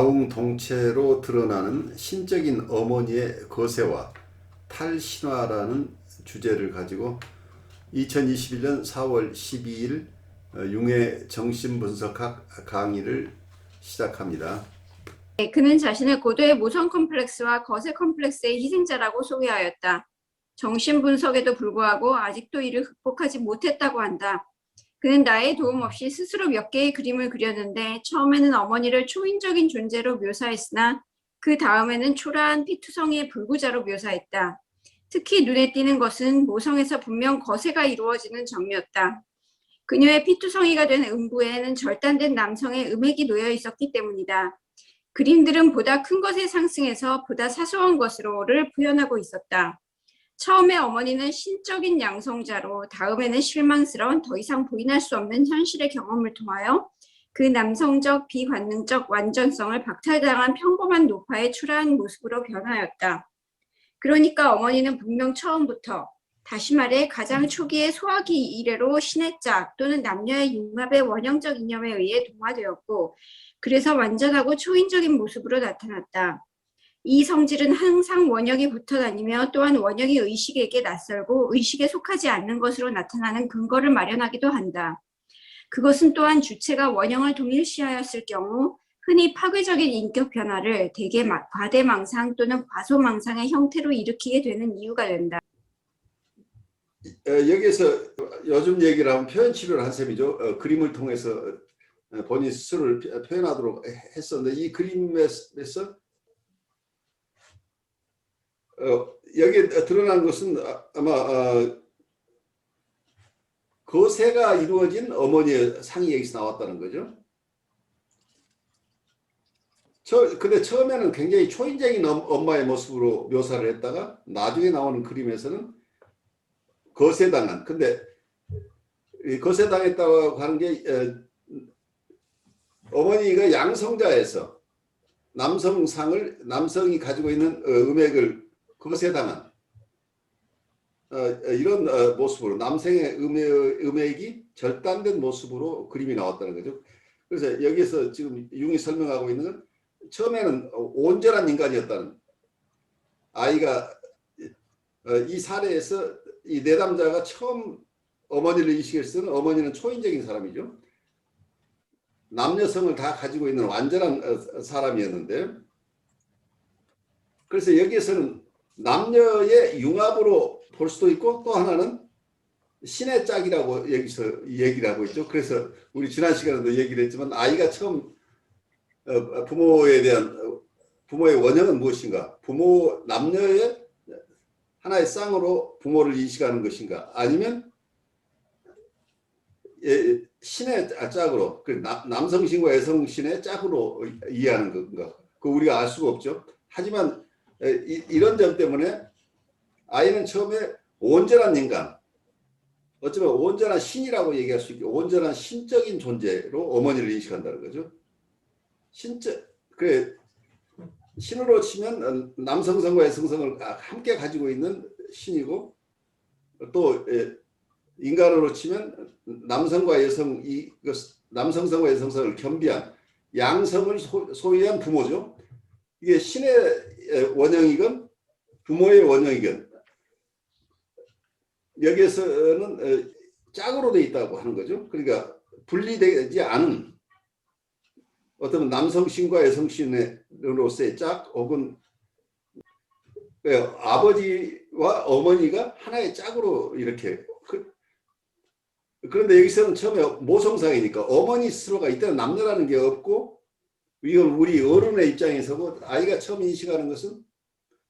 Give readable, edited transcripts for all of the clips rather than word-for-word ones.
자웅동체로 드러나는 신적인 어머니의 거세와 탈신화라는 주제를 가지고 2021년 4월 12일 융의 정신분석학 강의를 시작합니다. 그는 자신을 고도의 모성 컴플렉스와 거세 컴플렉스의 희생자라고 소개하였다. 정신분석에도 불구하고 아직도 이를 극복하지 못했다고 한다. 그는 나의 도움 없이 스스로 몇 개의 그림을 그렸는데 처음에는 어머니를 초인적인 존재로 묘사했으나 그 다음에는 초라한 피투성이의 불구자로 묘사했다. 특히 눈에 띄는 것은 모성에서 분명 거세가 이루어지는 점이었다. 그녀의 피투성이가 된 음부에는 절단된 남성의 음액이 놓여 있었기 때문이다. 그림들은 보다 큰 것에 상승해서 보다 사소한 것으로를 표현하고 있었다. 처음에 어머니는 신적인 양성자로, 다음에는 실망스러운 더 이상 부인할 수 없는 현실의 경험을 통하여 그 남성적 비관능적 완전성을 박탈당한 평범한 노파의 초라한 모습으로 변하였다. 그러니까 어머니는 분명 처음부터, 다시 말해 가장 초기의 소화기 이래로 신의 짝 또는 남녀의 융합의 원형적 이념에 의해 동화되었고, 그래서 완전하고 초인적인 모습으로 나타났다. 이 성질은 항상 원형이 붙어 다니며 또한 원형이 의식에게 낯설고 의식에 속하지 않는 것으로 나타나는 근거를 마련하기도 한다. 그것은 또한 주체가 원형을 동일시하였을 경우 흔히 파괴적인 인격 변화를 대개 과대망상 또는 과소망상의 형태로 일으키게 되는 이유가 된다. 여기에서 요즘 얘기를 하면 표현치료를 한 셈이죠. 그림을 통해서 본인 스스로를 표현하도록 했었는데 이 그림에서 여기에 드러난 것은 아마 거세가 이루어진 어머니의 상이 여기서 나왔다는 거죠. 근데 처음에는 굉장히 초인적인 엄마의 모습으로 묘사를 했다가 나중에 나오는 그림에서는 거세당한, 근데 거세당했다고 하는 게 어머니가 양성자에서 남성이 가지고 있는 음액을 거세당한 이런 모습으로 남성의 음액이 절단된 모습으로 그림이 나왔다는 거죠. 그래서 여기서 지금 융이 설명하고 있는 건 처음에는 온전한 인간이었다는, 아이가 이 사례에서 이 내담자가 처음 어머니를 인식했을 때는 어머니는 초인적인 사람이죠. 남녀성을 다 가지고 있는 완전한 사람이었는데, 그래서 여기에서는 남녀의 융합으로 볼 수도 있고 또 하나는 신의 짝이라고 여기서 얘기를 하고 있죠. 그래서 우리 지난 시간에도 얘기를 했지만 아이가 처음 부모의 원형은 무엇인가? 남녀의 하나의 쌍으로 부모를 인식하는 것인가? 아니면 신의 짝으로, 남성신과 여성신의 짝으로 이해하는 건가? 그거 우리가 알 수가 없죠. 하지만 이런 점 때문에 아이는 처음에 온전한 인간, 어쩌면 온전한 신이라고 얘기할 수 있게 온전한 신적인 존재로 어머니를 인식한다는 거죠. 신으로 치면 남성성과 여성성을 함께 가지고 있는 신이고, 또 인간으로 치면 남성성과 여성성을 겸비한 양성을 소유한 부모죠. 이게 신의 원형이건 부모의 원형이건 여기에서는 짝으로 되어 있다고 하는 거죠. 그러니까 분리되지 않은 어떤 남성신과 여성신으로서의 짝, 혹은 아버지와 어머니가 하나의 짝으로 이렇게. 그런데 여기서는 처음에 모성상이니까 어머니 스스로가 이때는 남녀라는 게 없고, 이건 우리 어른의 입장에서고 아이가 처음 인식하는 것은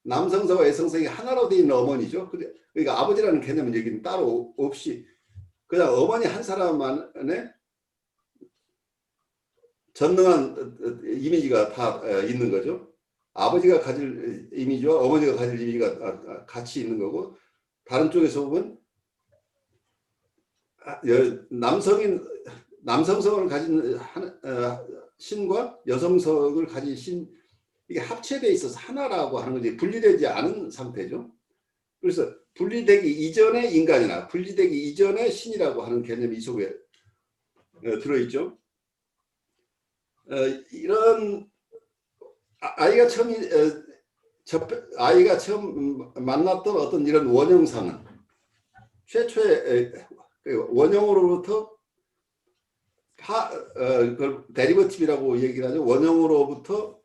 남성성과 여성성이 하나로 되어 있는 어머니죠. 그러니까 아버지라는 개념은 여기는 따로 없이 그냥 어머니 한 사람만의 전능한 이미지가 다 있는 거죠. 아버지가 가질 이미지와 어머니가 가질 이미지가 같이 있는 거고, 다른 쪽에서 보면 남성성을 가진 신과 여성성을 가진 신, 이게 합체되어 있어서 하나라고 하는 거지 분리되지 않은 상태죠. 그래서 분리되기 이전의 인간이나 분리되기 이전의 신이라고 하는 개념이 이 속에 들어있죠. 이런 아이가 아이가 처음 만났던 어떤 이런 원형상은 최초의 그 원형으로부터 그걸 데리버티브라고 얘기를 하죠. 원형으로부터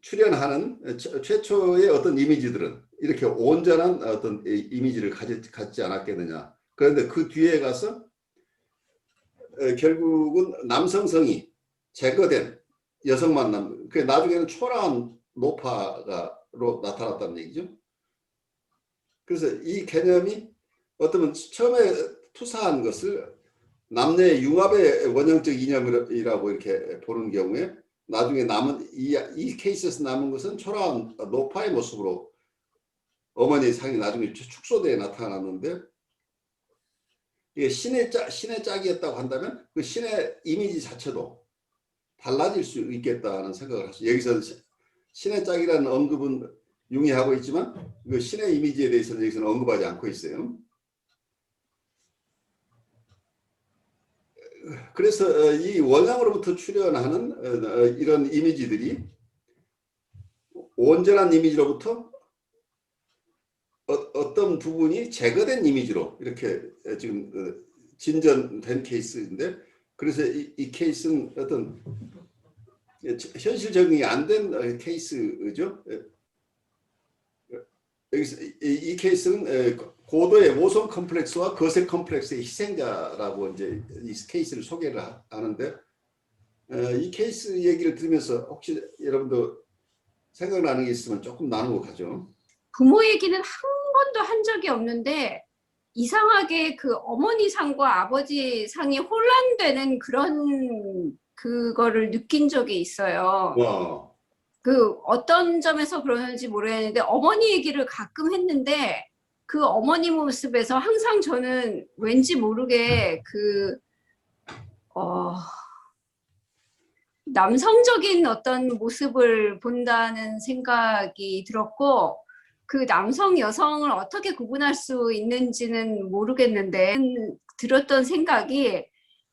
출현하는 최초의 어떤 이미지들은 이렇게 온전한 어떤 이미지를 갖지 않았겠느냐. 그런데 그 뒤에 가서 결국은 남성성이 제거된 여성 만남, 그 나중에는 초라한 노파가로 나타났다는 얘기죠. 그래서 이 개념이 어쩌면 처음에 투사한 것을 남녀의 융합의 원형적 이념이라고 이렇게 보는 경우에 나중에 남은 이 케이스에서 남은 것은 초라한 노파의 모습으로 어머니의 상이 나중에 축소되어 나타났는데, 이게 신의 짝이었다고 한다면 그 신의 이미지 자체도 달라질 수 있겠다는 생각을 하죠. 여기서 신의 짝이라는 언급은 융이 하고 있지만 그 신의 이미지에 대해서는 여기서는 언급하지 않고 있어요. 그래서 이 원형으로부터 출현하는 이런 이미지들이 온전한 이미지로부터 어떤 부분이 제거된 이미지로 이렇게 지금 진전된 케이스인데, 그래서 이 케이스는 어떤 현실 적용이 안 된 케이스죠. 여기서 이 케이스는 고도의 모성 컴플렉스와 거세 컴플렉스의 희생자라고 이제 이 케이스를 소개를 하는데, 이 케이스 얘기를 들으면서 혹시 여러분도 생각나는 게 있으면 조금 나누고 가죠. 부모 얘기는 한 번도 한 적이 없는데 이상하게 그 어머니 상과 아버지 상이 혼란되는 그거를 느낀 적이 있어요. 와. 그 어떤 점에서 그러는지 모르겠는데 어머니 얘기를 가끔 했는데 그 어머니 모습에서 항상 저는 왠지 모르게 남성적인 어떤 모습을 본다는 생각이 들었고, 그 남성 여성을 어떻게 구분할 수 있는지는 모르겠는데 들었던 생각이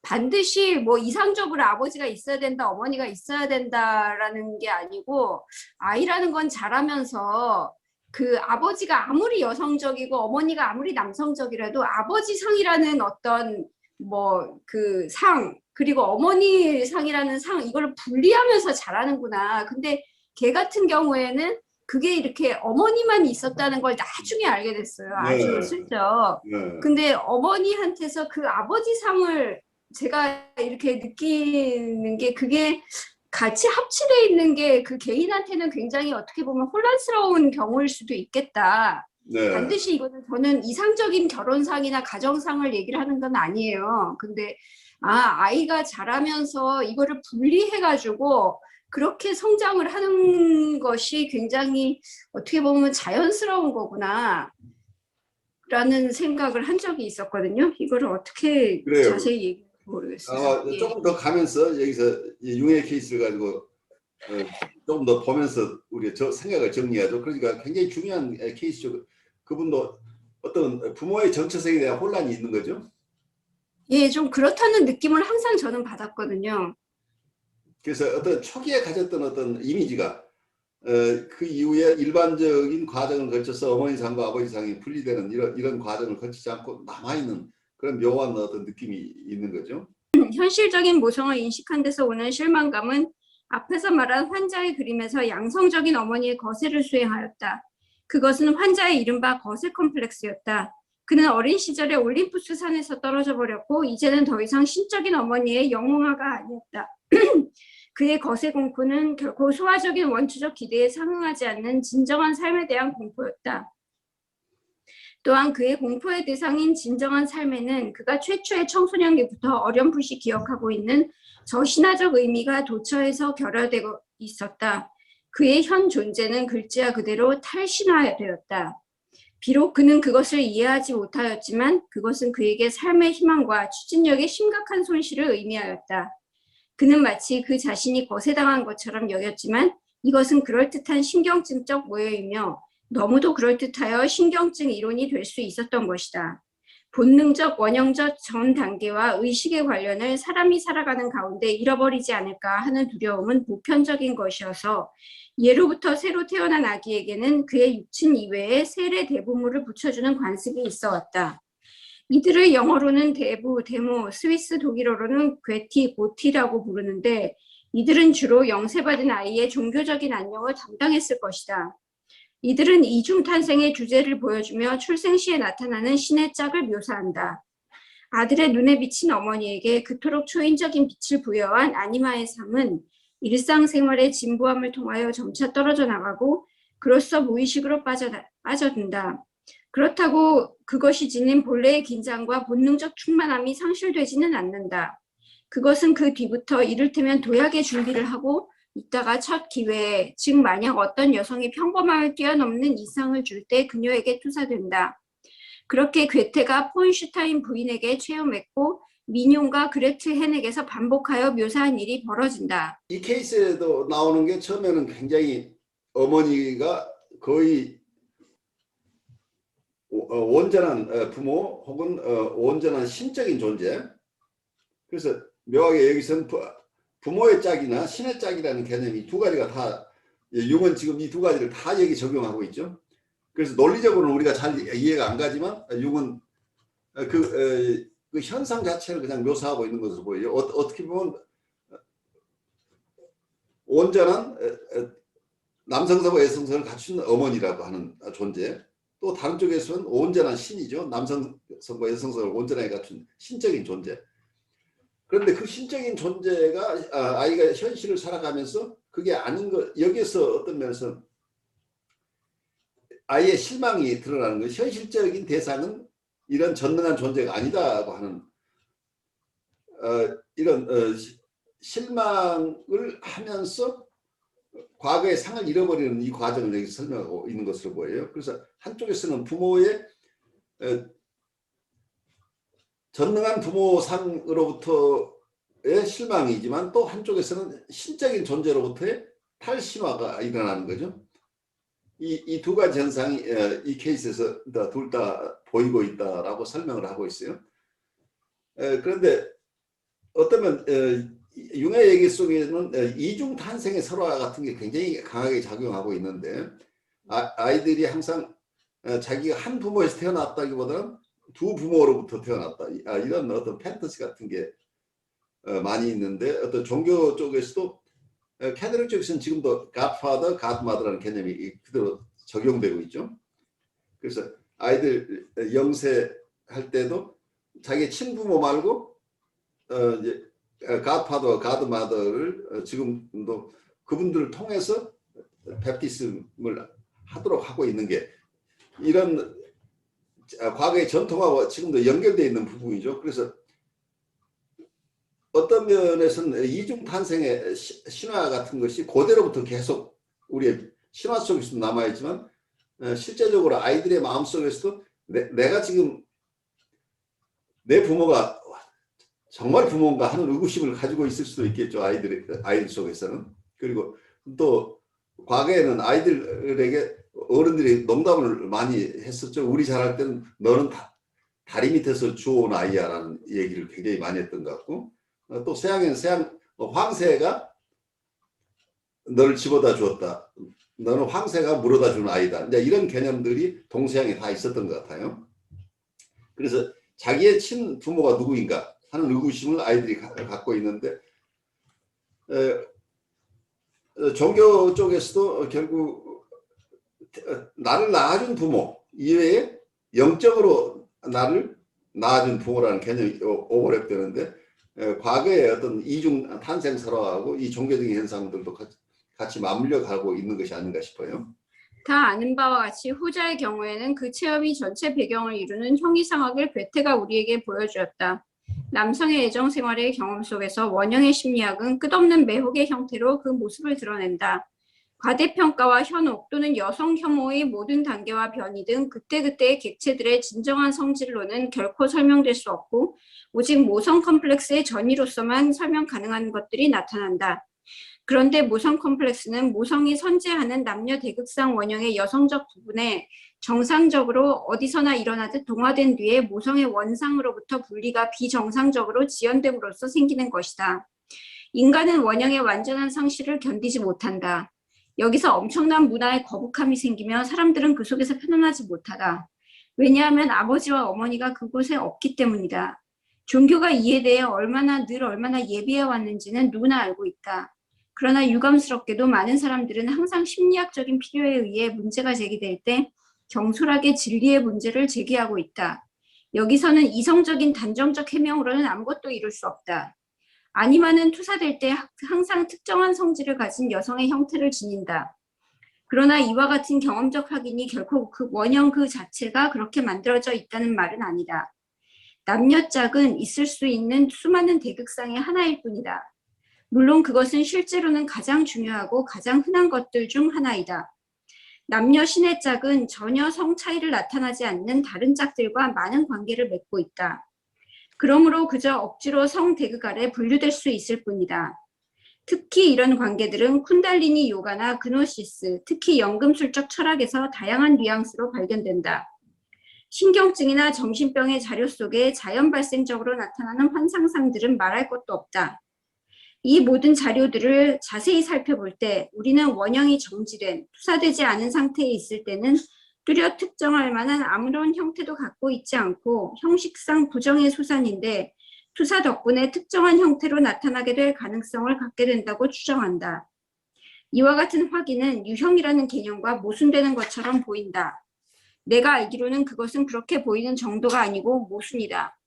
반드시 뭐 이상적으로 아버지가 있어야 된다, 어머니가 있어야 된다라는 게 아니고, 아이라는 건 자라면서 그 아버지가 아무리 여성적이고 어머니가 아무리 남성적이라도 아버지 상이라는 어떤 뭐 그 상, 그리고 어머니 상이라는 상, 이걸 분리하면서 자라는구나. 근데 걔 같은 경우에는 그게 이렇게 어머니만 있었다는 걸 나중에 알게 됐어요. 아주 슬쩍. 근데 어머니한테서 그 아버지 상을 제가 이렇게 느끼는 게, 그게 같이 합치되어 있는 게 그 개인한테는 굉장히 어떻게 보면 혼란스러운 경우일 수도 있겠다. 네. 반드시 이거는 저는 이상적인 결혼상이나 가정상을 얘기를 하는 건 아니에요. 근데 아이가 자라면서 이거를 분리해가지고 그렇게 성장을 하는 것이 굉장히 어떻게 보면 자연스러운 거구나 라는 생각을 한 적이 있었거든요. 이거를 어떻게 그래요. 자세히 얘기할지 모르겠어요. 예. 조금 더 가면서 여기서 융의 케이스를 가지고 조금 더 보면서 우리 생각을 정리하죠. 그러니까 굉장히 중요한 케이스죠. 그분도 어떤 부모의 정체성에 대한 혼란이 있는 거죠. 예, 좀 그렇다는 느낌을 항상 저는 받았거든요. 그래서 어떤 초기에 가졌던 어떤 이미지가 그 이후에 일반적인 과정을 거쳐서 어머니 상과 아버지 상이 분리되는 이런 과정을 거치지 않고 남아있는 그런 묘한 어떤 느낌이 있는 거죠. 현실적인 모성을 인식한 데서 오는 실망감은 앞에서 말한 환자의 그림에서 양성적인 어머니의 거세를 수행하였다. 그것은 환자의 이른바 거세 컴플렉스였다. 그는 어린 시절에 올림푸스 산에서 떨어져 버렸고 이제는 더 이상 신적인 어머니의 영웅아가 아니었다. 그의 거세 공포는 결코 소화적인 원초적 기대에 상응하지 않는 진정한 삶에 대한 공포였다. 또한 그의 공포의 대상인 진정한 삶에는 그가 최초의 청소년기부터 어렴풋이 기억하고 있는 저신화적 의미가 도처에서 결여되고 있었다. 그의 현 존재는 글자야 그대로 탈신화되었다. 비록 그는 그것을 이해하지 못하였지만 그것은 그에게 삶의 희망과 추진력의 심각한 손실을 의미하였다. 그는 마치 그 자신이 거세당한 것처럼 여겼지만 이것은 그럴듯한 신경증적 모여이며 너무도 그럴듯하여 신경증 이론이 될 수 있었던 것이다. 본능적 원형적 전 단계와 의식의 관련을 사람이 살아가는 가운데 잃어버리지 않을까 하는 두려움은 보편적인 것이어서 예로부터 새로 태어난 아기에게는 그의 육친 이외에 세례 대부모를 붙여주는 관습이 있어 왔다. 이들을 영어로는 대부, 데모, 스위스 독일어로는 괴티, 고티라고 부르는데 이들은 주로 영세받은 아이의 종교적인 안녕을 담당했을 것이다. 이들은 이중 탄생의 주제를 보여주며 출생 시에 나타나는 신의 짝을 묘사한다. 아들의 눈에 비친 어머니에게 그토록 초인적인 빛을 부여한 아니마의 삶은 일상생활의 진부함을 통하여 점차 떨어져 나가고 그로써 무의식으로 빠져든다. 그렇다고 그것이 지닌 본래의 긴장과 본능적 충만함이 상실되지는 않는다. 그것은 그 뒤부터 이를테면 도약의 준비를 하고 이따가 첫 기회에, 즉 만약 어떤 여성이 평범함을 뛰어넘는 이상을 줄 때 그녀에게 투사된다. 그렇게 괴테가 폰슈타인 부인에게 체험했고 민용과 그레트 헨에게서 반복하여 묘사한 일이 벌어진다. 이 케이스에도 나오는 게 처음에는 굉장히 어머니가 거의 온전한 부모 혹은 온전한 신적인 존재. 그래서 묘하게 여기서는 부모의 짝이나 신의 짝이라는 개념이 두 가지가 다, 융은 지금 이 두 가지를 다 여기 적용하고 있죠. 그래서 논리적으로는 우리가 잘 이해가 안 가지만 융은 그 현상 자체를 그냥 묘사하고 있는 것으로 보여요. 어떻게 보면 온전한 남성성과 여성성을 갖춘 어머니라고 하는 존재, 또 다른 쪽에서는 온전한 신이죠. 남성성과 여성성을 온전하게 갖춘 신적인 존재. 그런데 그 신적인 존재가 아이가 현실을 살아가면서 그게 아닌 것, 여기에서 어떤 면에서 아이의 실망이 드러나는 것, 현실적인 대상은 이런 전능한 존재가 아니다고 하는 이런 실망을 하면서 과거의 상을 잃어버리는 이 과정을 여기 설명하고 있는 것으로 보여요. 그래서 한쪽에서는 부모의 전능한 부모상으로부터의 실망이지만 또 한쪽에서는 신적인 존재로부터의 탈신화가 일어나는 거죠. 이 두 가지 현상이 이 케이스에서 둘 다 보이고 있다라고 설명을 하고 있어요. 그런데 어쩌면 융의 얘기 속에는 이중 탄생의 설화 같은 게 굉장히 강하게 작용하고 있는데 아이들이 항상 자기가 한 부모에서 태어났다기보다는 두 부모로부터 태어났다, 이런 어떤 판타지 같은 게 많이 있는데 어떤 종교 쪽에서도 캐톨릭 쪽에서는 지금도 godfather, godmother라는 개념이 그대로 적용되고 있죠. 그래서 아이들 영세할 때도 자기 친부모 말고 이제 godfather, godmother를 지금도 그분들을 통해서 베프티즘을 하도록 하고 있는 게 이런 과거의 전통하고 지금도 연결되어 있는 부분이죠. 그래서 어떤 면에서는 이중 탄생의 신화 같은 것이 고대로부터 계속 우리의 신화 속에서 남아있지만 실제적으로 아이들의 마음속에서도 내가 지금 내 부모가 정말 부모인가 하는 의구심을 가지고 있을 수도 있겠죠. 아이들 속에서는. 그리고 또 과거에는 아이들에게 어른들이 농담을 많이 했었죠. 우리 자랄 때는 너는 다리 밑에서 주워온 아이야 라는 얘기를 굉장히 많이 했던 것 같고, 또 서양에는 황새가 너를 집어다 주었다, 너는 황새가 물어다 준 아이다, 이제 이런 개념들이 동서양에 다 있었던 것 같아요. 그래서 자기의 친부모가 누구인가 하는 의구심을 아이들이 갖고 있는데 종교 쪽에서도 결국 나를 낳아준 부모 이외에 영적으로 나를 낳아준 부모라는 개념이 오버랩되는데 과거의 어떤 이중 탄생 설화하고 이 종교적인 현상들도 같이 맞물려 가고 있는 것이 아닌가 싶어요. 다 아는 바와 같이 후자의 경우에는 그 체험이 전체 배경을 이루는 형이상학을 괴테가 우리에게 보여주었다. 남성의 애정 생활의 경험 속에서 원형의 심리학은 끝없는 매혹의 형태로 그 모습을 드러낸다. 과대평가와 현혹 또는 여성 혐오의 모든 단계와 변이 등 그때그때의 객체들의 진정한 성질로는 결코 설명될 수 없고 오직 모성 컴플렉스의 전이로서만 설명 가능한 것들이 나타난다. 그런데 모성 컴플렉스는 모성이 선재하는 남녀 대극상 원형의 여성적 부분에 정상적으로 어디서나 일어나듯 동화된 뒤에 모성의 원상으로부터 분리가 비정상적으로 지연됨으로써 생기는 것이다. 인간은 원형의 완전한 상실을 견디지 못한다. 여기서 엄청난 문화의 거북함이 생기며 사람들은 그 속에서 편안하지 못하다. 왜냐하면 아버지와 어머니가 그곳에 없기 때문이다. 종교가 이에 대해 얼마나 예비해 왔는지는 누구나 알고 있다. 그러나 유감스럽게도 많은 사람들은 항상 심리학적인 필요에 의해 문제가 제기될 때 경솔하게 진리의 문제를 제기하고 있다. 여기서는 이성적인 단정적 해명으로는 아무것도 이룰 수 없다. 아니마는 투사될 때 항상 특정한 성질을 가진 여성의 형태를 지닌다. 그러나 이와 같은 경험적 확인이 결코 그 원형 그 자체가 그렇게 만들어져 있다는 말은 아니다. 남녀 짝은 있을 수 있는 수많은 대극상의 하나일 뿐이다. 물론 그것은 실제로는 가장 중요하고 가장 흔한 것들 중 하나이다. 남녀 신의 짝은 전혀 성 차이를 나타나지 않는 다른 짝들과 많은 관계를 맺고 있다. 그러므로 그저 억지로 성 대극 아래 분류될 수 있을 뿐이다. 특히 이런 관계들은 쿤달리니 요가나 그노시스, 특히 연금술적 철학에서 다양한 뉘앙스로 발견된다. 신경증이나 정신병의 자료 속에 자연 발생적으로 나타나는 환상상들은 말할 것도 없다. 이 모든 자료들을 자세히 살펴볼 때 우리는 원형이 정지된, 투사되지 않은 상태에 있을 때는 뚜렷 특정할 만한 아무런 형태도 갖고 있지 않고 형식상 부정의 소산인데 투사 덕분에 특정한 형태로 나타나게 될 가능성을 갖게 된다고 추정한다. 이와 같은 확인은 유형이라는 개념과 모순되는 것처럼 보인다. 내가 알기로는 그것은 그렇게 보이는 정도가 아니고 모순이다.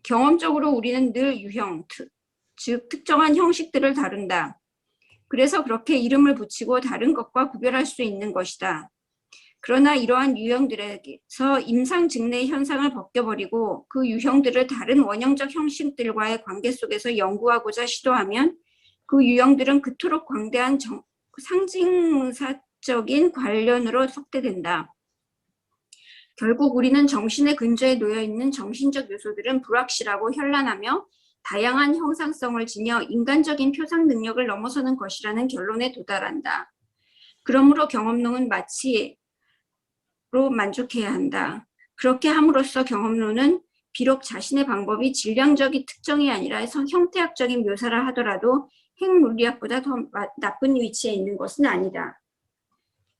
경험적으로 우리는 늘 유형, 즉 특정한 형식들을 다룬다. 그래서 그렇게 이름을 붙이고 다른 것과 구별할 수 있는 것이다. 그러나 이러한 유형들에서 임상직내 현상을 벗겨버리고 그 유형들을 다른 원형적 형식들과의 관계 속에서 연구하고자 시도하면 그 유형들은 그토록 광대한 상징사적인 관련으로 속대된다. 결국 우리는 정신의 근저에 놓여있는 정신적 요소들은 불확실하고 현란하며 다양한 형상성을 지녀 인간적인 표상 능력을 넘어서는 것이라는 결론에 도달한다. 그러므로 경험론은 마치 로 만족해야 한다. 그렇게 함으로써 경험론은 비록 자신의 방법이 질량적인 특정이 아니라 형태학적인 묘사를 하더라도 핵물리학보다 더 나쁜 위치에 있는 것은 아니다.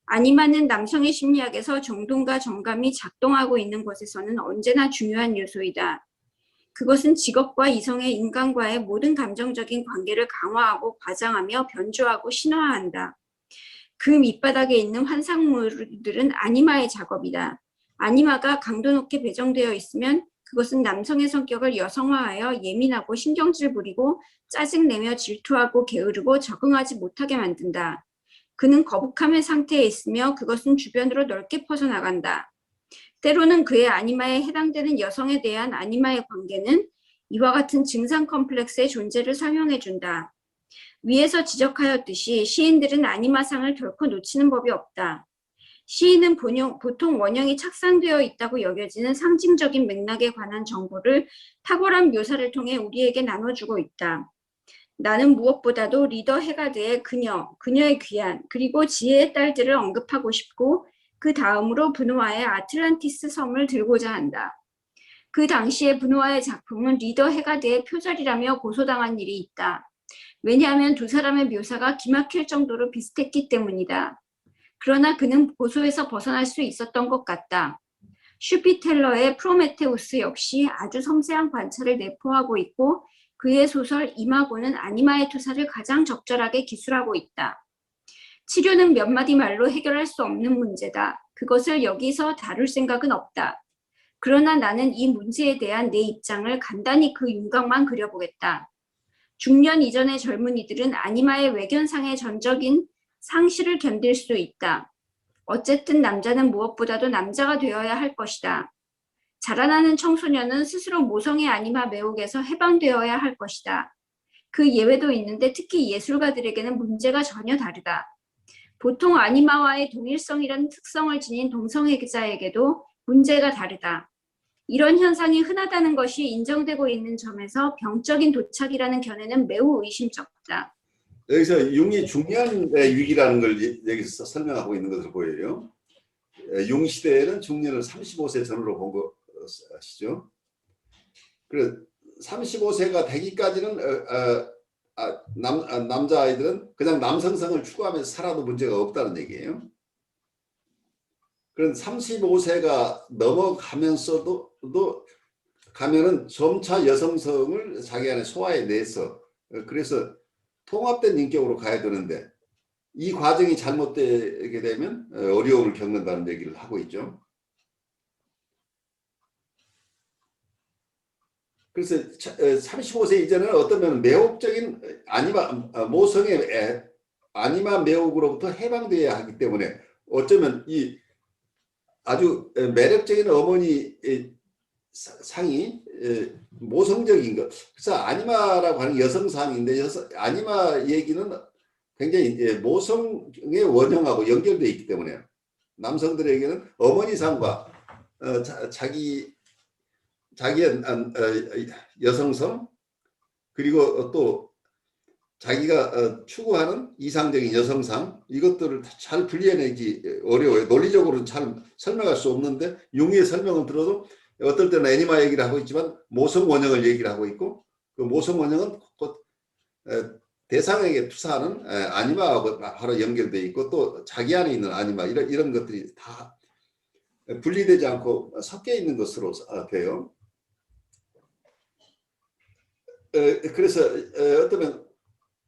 아니마는 남성의 심리학에서 정동과 정감이 작동하고 있는 것에서는 언제나 중요한 요소이다. 그것은 직업과 이성의 인간과의 모든 감정적인 관계를 강화하고 과장하며 변조하고 신화한다. 그 밑바닥에 있는 환상물들은 아니마의 작업이다. 아니마가 강도 높게 배정되어 있으면 그것은 남성의 성격을 여성화하여 예민하고 신경질 부리고 짜증내며 질투하고 게으르고 적응하지 못하게 만든다. 그는 거북함의 상태에 있으며 그것은 주변으로 넓게 퍼져나간다. 때로는 그의 아니마에 해당되는 여성에 대한 아니마의 관계는 이와 같은 증상 컴플렉스의 존재를 설명해준다. 위에서 지적하였듯이 시인들은 아니마상을 결코 놓치는 법이 없다. 시인은 보통 원형이 착상되어 있다고 여겨지는 상징적인 맥락에 관한 정보를 탁월한 묘사를 통해 우리에게 나눠주고 있다. 나는 무엇보다도 리더 헤가드의 그녀의 귀한, 그리고 지혜의 딸들을 언급하고 싶고 그 다음으로 브누아의 아틀란티스 섬을 들고자 한다. 그 당시의 브누아의 작품은 리더 헤가드의 표절이라며 고소당한 일이 있다. 왜냐하면 두 사람의 묘사가 기막힐 정도로 비슷했기 때문이다. 그러나 그는 고소에서 벗어날 수 있었던 것 같다. 슈피텔러의 프로메테우스 역시 아주 섬세한 관찰을 내포하고 있고 그의 소설 이마고는 아니마의 투사를 가장 적절하게 기술하고 있다. 치료는 몇 마디 말로 해결할 수 없는 문제다. 그것을 여기서 다룰 생각은 없다. 그러나 나는 이 문제에 대한 내 입장을 간단히 그 윤곽만 그려보겠다. 중년 이전의 젊은이들은 아니마의 외견상의 전적인 상실을 견딜 수 있다. 어쨌든 남자는 무엇보다도 남자가 되어야 할 것이다. 자라나는 청소년은 스스로 모성의 아니마 매혹에서 해방되어야 할 것이다. 그 예외도 있는데 특히 예술가들에게는 문제가 전혀 다르다. 보통 아니마와의 동일성이라는 특성을 지닌 동성애자에게도 문제가 다르다. 이런 현상이 흔하다는 것이 인정되고 있는 점에서 병적인 도착이라는 견해는 매우 의심쩍다. 여기서 융이 중년의 위기라는 걸 여기서 설명하고 있는 것으로 보여요. 융 시대에는 중년을 35세 전후로 본 것이죠. 그래서 35세가 되기까지는 남자 아이들은 그냥 남성성을 추구하면서 살아도 문제가 없다는 얘기예요. 그런 35세가 넘어가면서도 가면은 점차 여성성을 자기 안에 소화해내서 그래서 통합된 인격으로 가야 되는데 이 과정이 잘못되게 되면 어려움을 겪는다는 얘기를 하고 있죠. 그래서 35세 이전에는 어떤 면은 매혹적인 모성의 아니마 매혹으로부터 해방되어야 하기 때문에 어쩌면 이 아주 매력적인 어머니 상이 모성적인 것. 그래서 아니마라고 하는 여성상인데 아니마 얘기는 굉장히 모성의 원형하고 연결되어 있기 때문에 남성들에게는 어머니상과 자기의 여성성 그리고 또 자기가 추구하는 이상적인 여성상 이것들을 잘 분리해내기 어려워요. 논리적으로는 잘 설명할 수 없는데 융의 설명을 들어도 어떨 때는 애니마 얘기를 하고 있지만 모성 원형을 얘기를 하고 있고 그 모성 원형은 곧 대상에게 투사하는 아니마하고 바로 연결되어 있고 또 자기 안에 있는 아니마 이런 것들이 다 분리되지 않고 섞여 있는 것으로 돼요. 그래서 어쩌면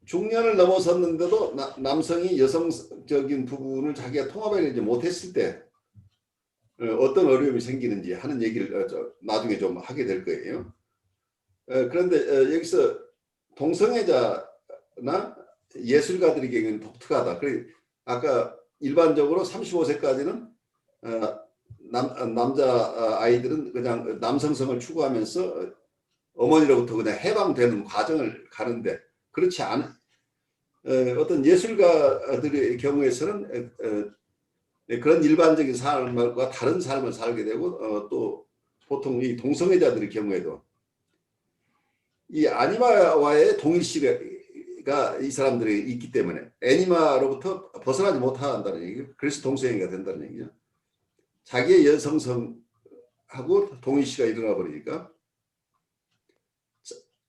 중년을 넘어섰는데도 남성이 여성적인 부분을 자기가 통합해내지 못했을 때 어떤 어려움이 생기는지 하는 얘기를 나중에 좀 하게 될 거예요. 그런데 여기서 동성애자나 예술가들의 경우는 독특하다. 아까 일반적으로 35세까지는 남자 아이들은 그냥 남성성을 추구하면서 어머니로부터 그냥 해방되는 과정을 가는데 그렇지 않은 어떤 예술가들의 경우에서는 그런 일반적인 삶과 다른 삶을 살게 되고 또 보통 이 동성애자들의 경우에도 이 아니마와의 동일시가 이 사람들이 있기 때문에 애니마로부터 벗어나지 못한다는 얘기죠. 그래서 동성애가 된다는 얘기죠. 자기의 여성성하고 동일시가 일어나 버리니까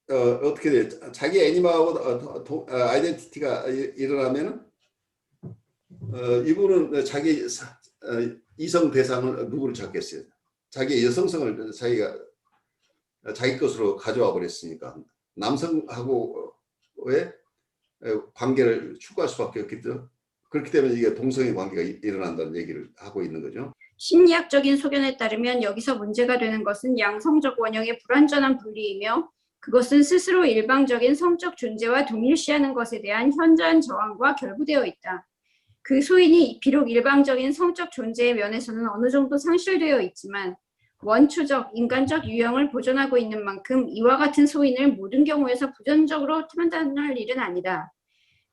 어떻게 돼요? 자기 애니마하고 아이덴티티가 일어나면은 이분은 자기 이성 대상을 누구를 찾겠어요? 자기 여성성을 자기가 자기 것으로 가져와 버렸으니까 남성하고의 관계를 추구할 수밖에 없겠죠. 그렇기 때문에 이게 동성애 관계가 일어난다는 얘기를 하고 있는 거죠. 심리학적인 소견에 따르면 여기서 문제가 되는 것은 양성적 원형의 불완전한 분리이며 그것은 스스로 일방적인 성적 존재와 동일시하는 것에 대한 현저한 저항과 결부되어 있다. 그 소인이 비록 일방적인 성적 존재의 면에서는 어느 정도 상실되어 있지만 원초적, 인간적 유형을 보존하고 있는 만큼 이와 같은 소인을 모든 경우에서 부정적으로 판단할 일은 아니다.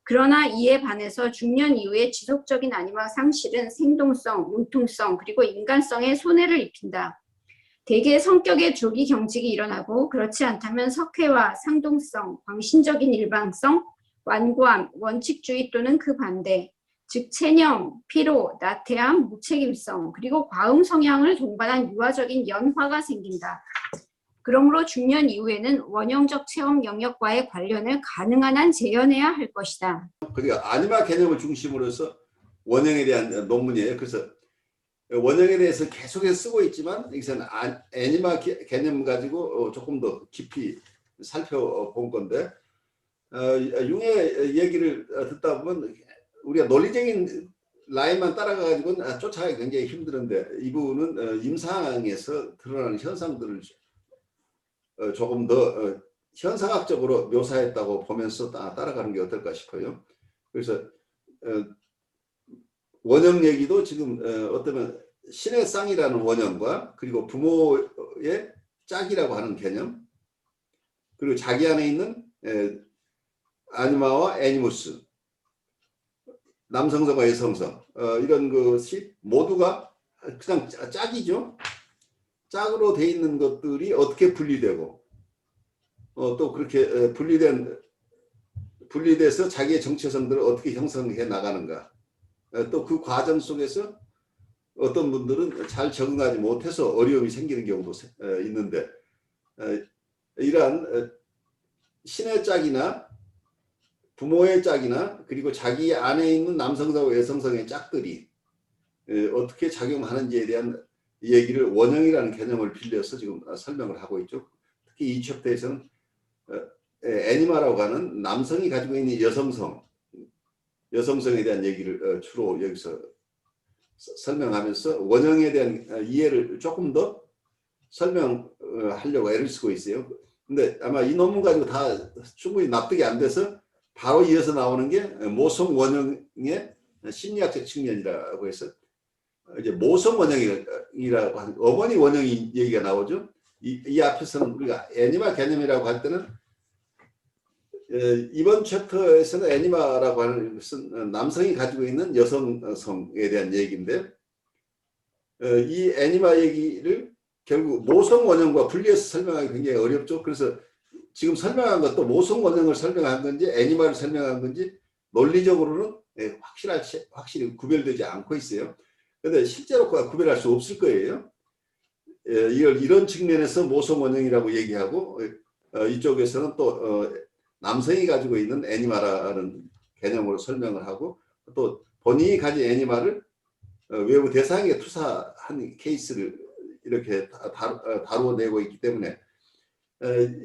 그러나 이에 반해서 중년 이후의 지속적인 아니마 상실은 생동성, 융통성, 그리고 인간성에 손해를 입힌다. 대개 성격의 조기 경직이 일어나고 그렇지 않다면 석회화, 상동성, 광신적인 일방성, 완고함, 원칙주의 또는 그 반대, 즉 체념, 피로, 나태함, 무책임성, 그리고 과음 성향을 동반한 유아적인 연화가 생긴다. 그러므로 중년 이후에는 원형적 체험 영역과의 관련을 가능한 한 재현해야 할 것이다. 그러니까 아니마 개념을 중심으로 해서 원형에 대한 논문이에요. 그래서 원형에 대해서 계속해서 쓰고 있지만 여기서는 애니마 개념 가지고 조금 더 깊이 살펴본 건데 융의 얘기를 듣다 보면 우리가 논리적인 라인만 따라가 가지고는 쫓아가기 굉장히 힘드는데 이분은 임상에서 드러나는 현상들을 조금 더 현상학적으로 묘사했다고 보면서 따라가는 게 어떨까 싶어요. 그래서 원형 얘기도 지금 어쩌면 신의 쌍이라는 원형과 그리고 부모의 짝이라고 하는 개념 그리고 자기 안에 있는 아니마와 애니무스 남성성과 여성성 이런 것이 모두가 그냥 짝이죠. 짝으로 돼 있는 것들이 어떻게 분리되고 또 그렇게 분리된 분리돼서 자기의 정체성들을 어떻게 형성해 나가는가. 또 그 과정 속에서 어떤 분들은 잘 적응하지 못해서 어려움이 생기는 경우도 있는데 이러한 신의 짝이나 부모의 짝이나 그리고 자기 안에 있는 남성성과 여성성의 짝들이 어떻게 작용하는지에 대한 얘기를 원형이라는 개념을 빌려서 지금 설명을 하고 있죠. 특히 이 챕터에서는 애니마라고 하는 남성이 가지고 있는 여성성에 대한 얘기를 주로 여기서 설명하면서 원형에 대한 이해를 조금 더 설명하려고 애를 쓰고 있어요. 근데 아마 이 논문 가지고 다 충분히 납득이 안 돼서 바로 이어서 나오는 게 모성 원형의 심리학적 측면이라고 해서 이제 모성 원형이라고 하는 어머니 원형이 얘기가 나오죠. 이 앞에서는 우리가 애니마 개념이라고 할 때는 이번 챕터에서는 애니마라고 하는 것은 남성이 가지고 있는 여성성에 대한 얘기인데 이 애니마 얘기를 결국 모성 원형과 분리해서 설명하기 굉장히 어렵죠. 그래서 지금 설명한 것도 모성 원형을 설명한 건지 애니마를 설명한 건지 논리적으로는 확실히 구별되지 않고 있어요. 그런데 실제로 구별할 수 없을 거예요. 이런 측면에서 모성 원형이라고 얘기하고 이쪽에서는 또 남성이 가지고 있는 애니마라는 개념으로 설명을 하고 또 본인이 가진 애니마를 외부 대상에게 투사한 케이스를 이렇게 다루어내고 있기 때문에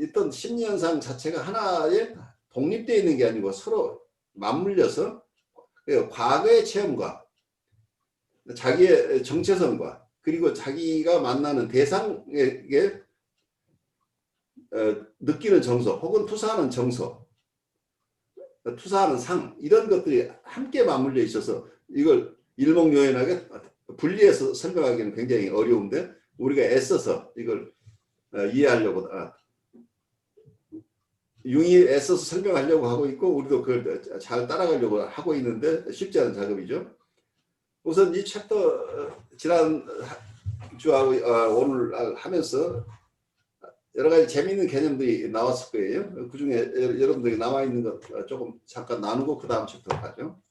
어떤 심리현상 자체가 하나에 독립되어 있는 게 아니고 서로 맞물려서 과거의 체험과 자기의 정체성과 그리고 자기가 만나는 대상에게 느끼는 정서 혹은 투사하는 정서, 투사하는 상 이런 것들이 함께 맞물려 있어서 이걸 일목요연하게 분리해서 설명하기는 굉장히 어려운데 우리가 애써서 이걸 이해하려고 융이 애써서 설명하려고 하고 있고 우리도 그걸 잘 따라가려고 하고 있는데 쉽지 않은 작업이죠. 우선 이 챕터 지난 주하고 오늘 하면서 여러 가지 재미있는 개념들이 나왔을 거예요. 그중에 여러분들이 남아 있는 것 조금 잠깐 나누고 그 다음 챕터로 가죠.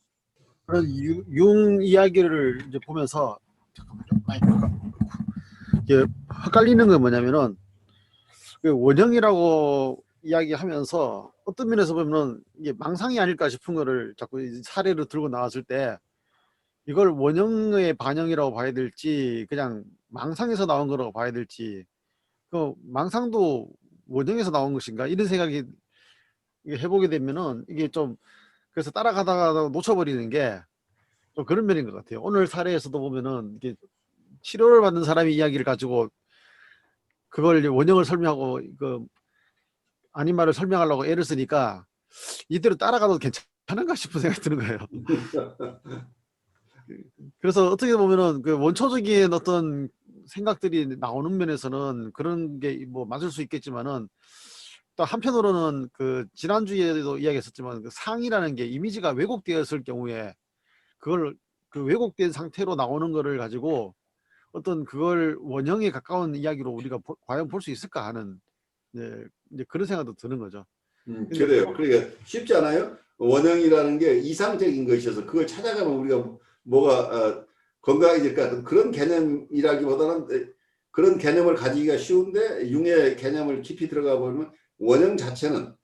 융 이야기를 이제 보면서 잠깐만요. 이게 헷갈리는 건 뭐냐면은 그 원형이라고 이야기하면서 어떤 면에서 보면은 이게 망상이 아닐까 싶은 거를 자꾸 사례로 들고 나왔을 때 이걸 원형의 반영이라고 봐야 될지 그냥 망상에서 나온 거라고 봐야 될지 그 망상도 원형에서 나온 것인가 이런 생각이 해보게 되면은 이게 좀 그래서 따라가다가 놓쳐버리는 게 좀 그런 면인 것 같아요. 오늘 사례에서도 보면은 이게 치료를 받는 사람이 이야기를 가지고 그걸 원형을 설명하고 그 아니마를 설명하려고 애를 쓰니까 이대로 따라가도 괜찮은가 싶은 생각이 드는 거예요. 그래서 어떻게 보면은 그 원초적인 어떤 생각들이 나오는 면에서는 그런 게 뭐 맞을 수 있겠지만은 또 한편으로는 그 지난주에도 이야기했었지만 그 상이라는 게 이미지가 왜곡되었을 경우에 그걸 그 왜곡된 상태로 나오는 거를 가지고 어떤 그걸 원형에 가까운 이야기로 우리가 과연 볼 수 있을까 하는 이제 그런 생각도 드는 거죠. 그래요. 그러니까 쉽지 않아요. 원형이라는 게 이상적인 것이어서 그걸 찾아가면 우리가 뭐가 건강해질까 그런 개념이라기보다는 그런 개념을 가지기가 쉬운데 융의 개념을 깊이 들어가 보면 원형 자체는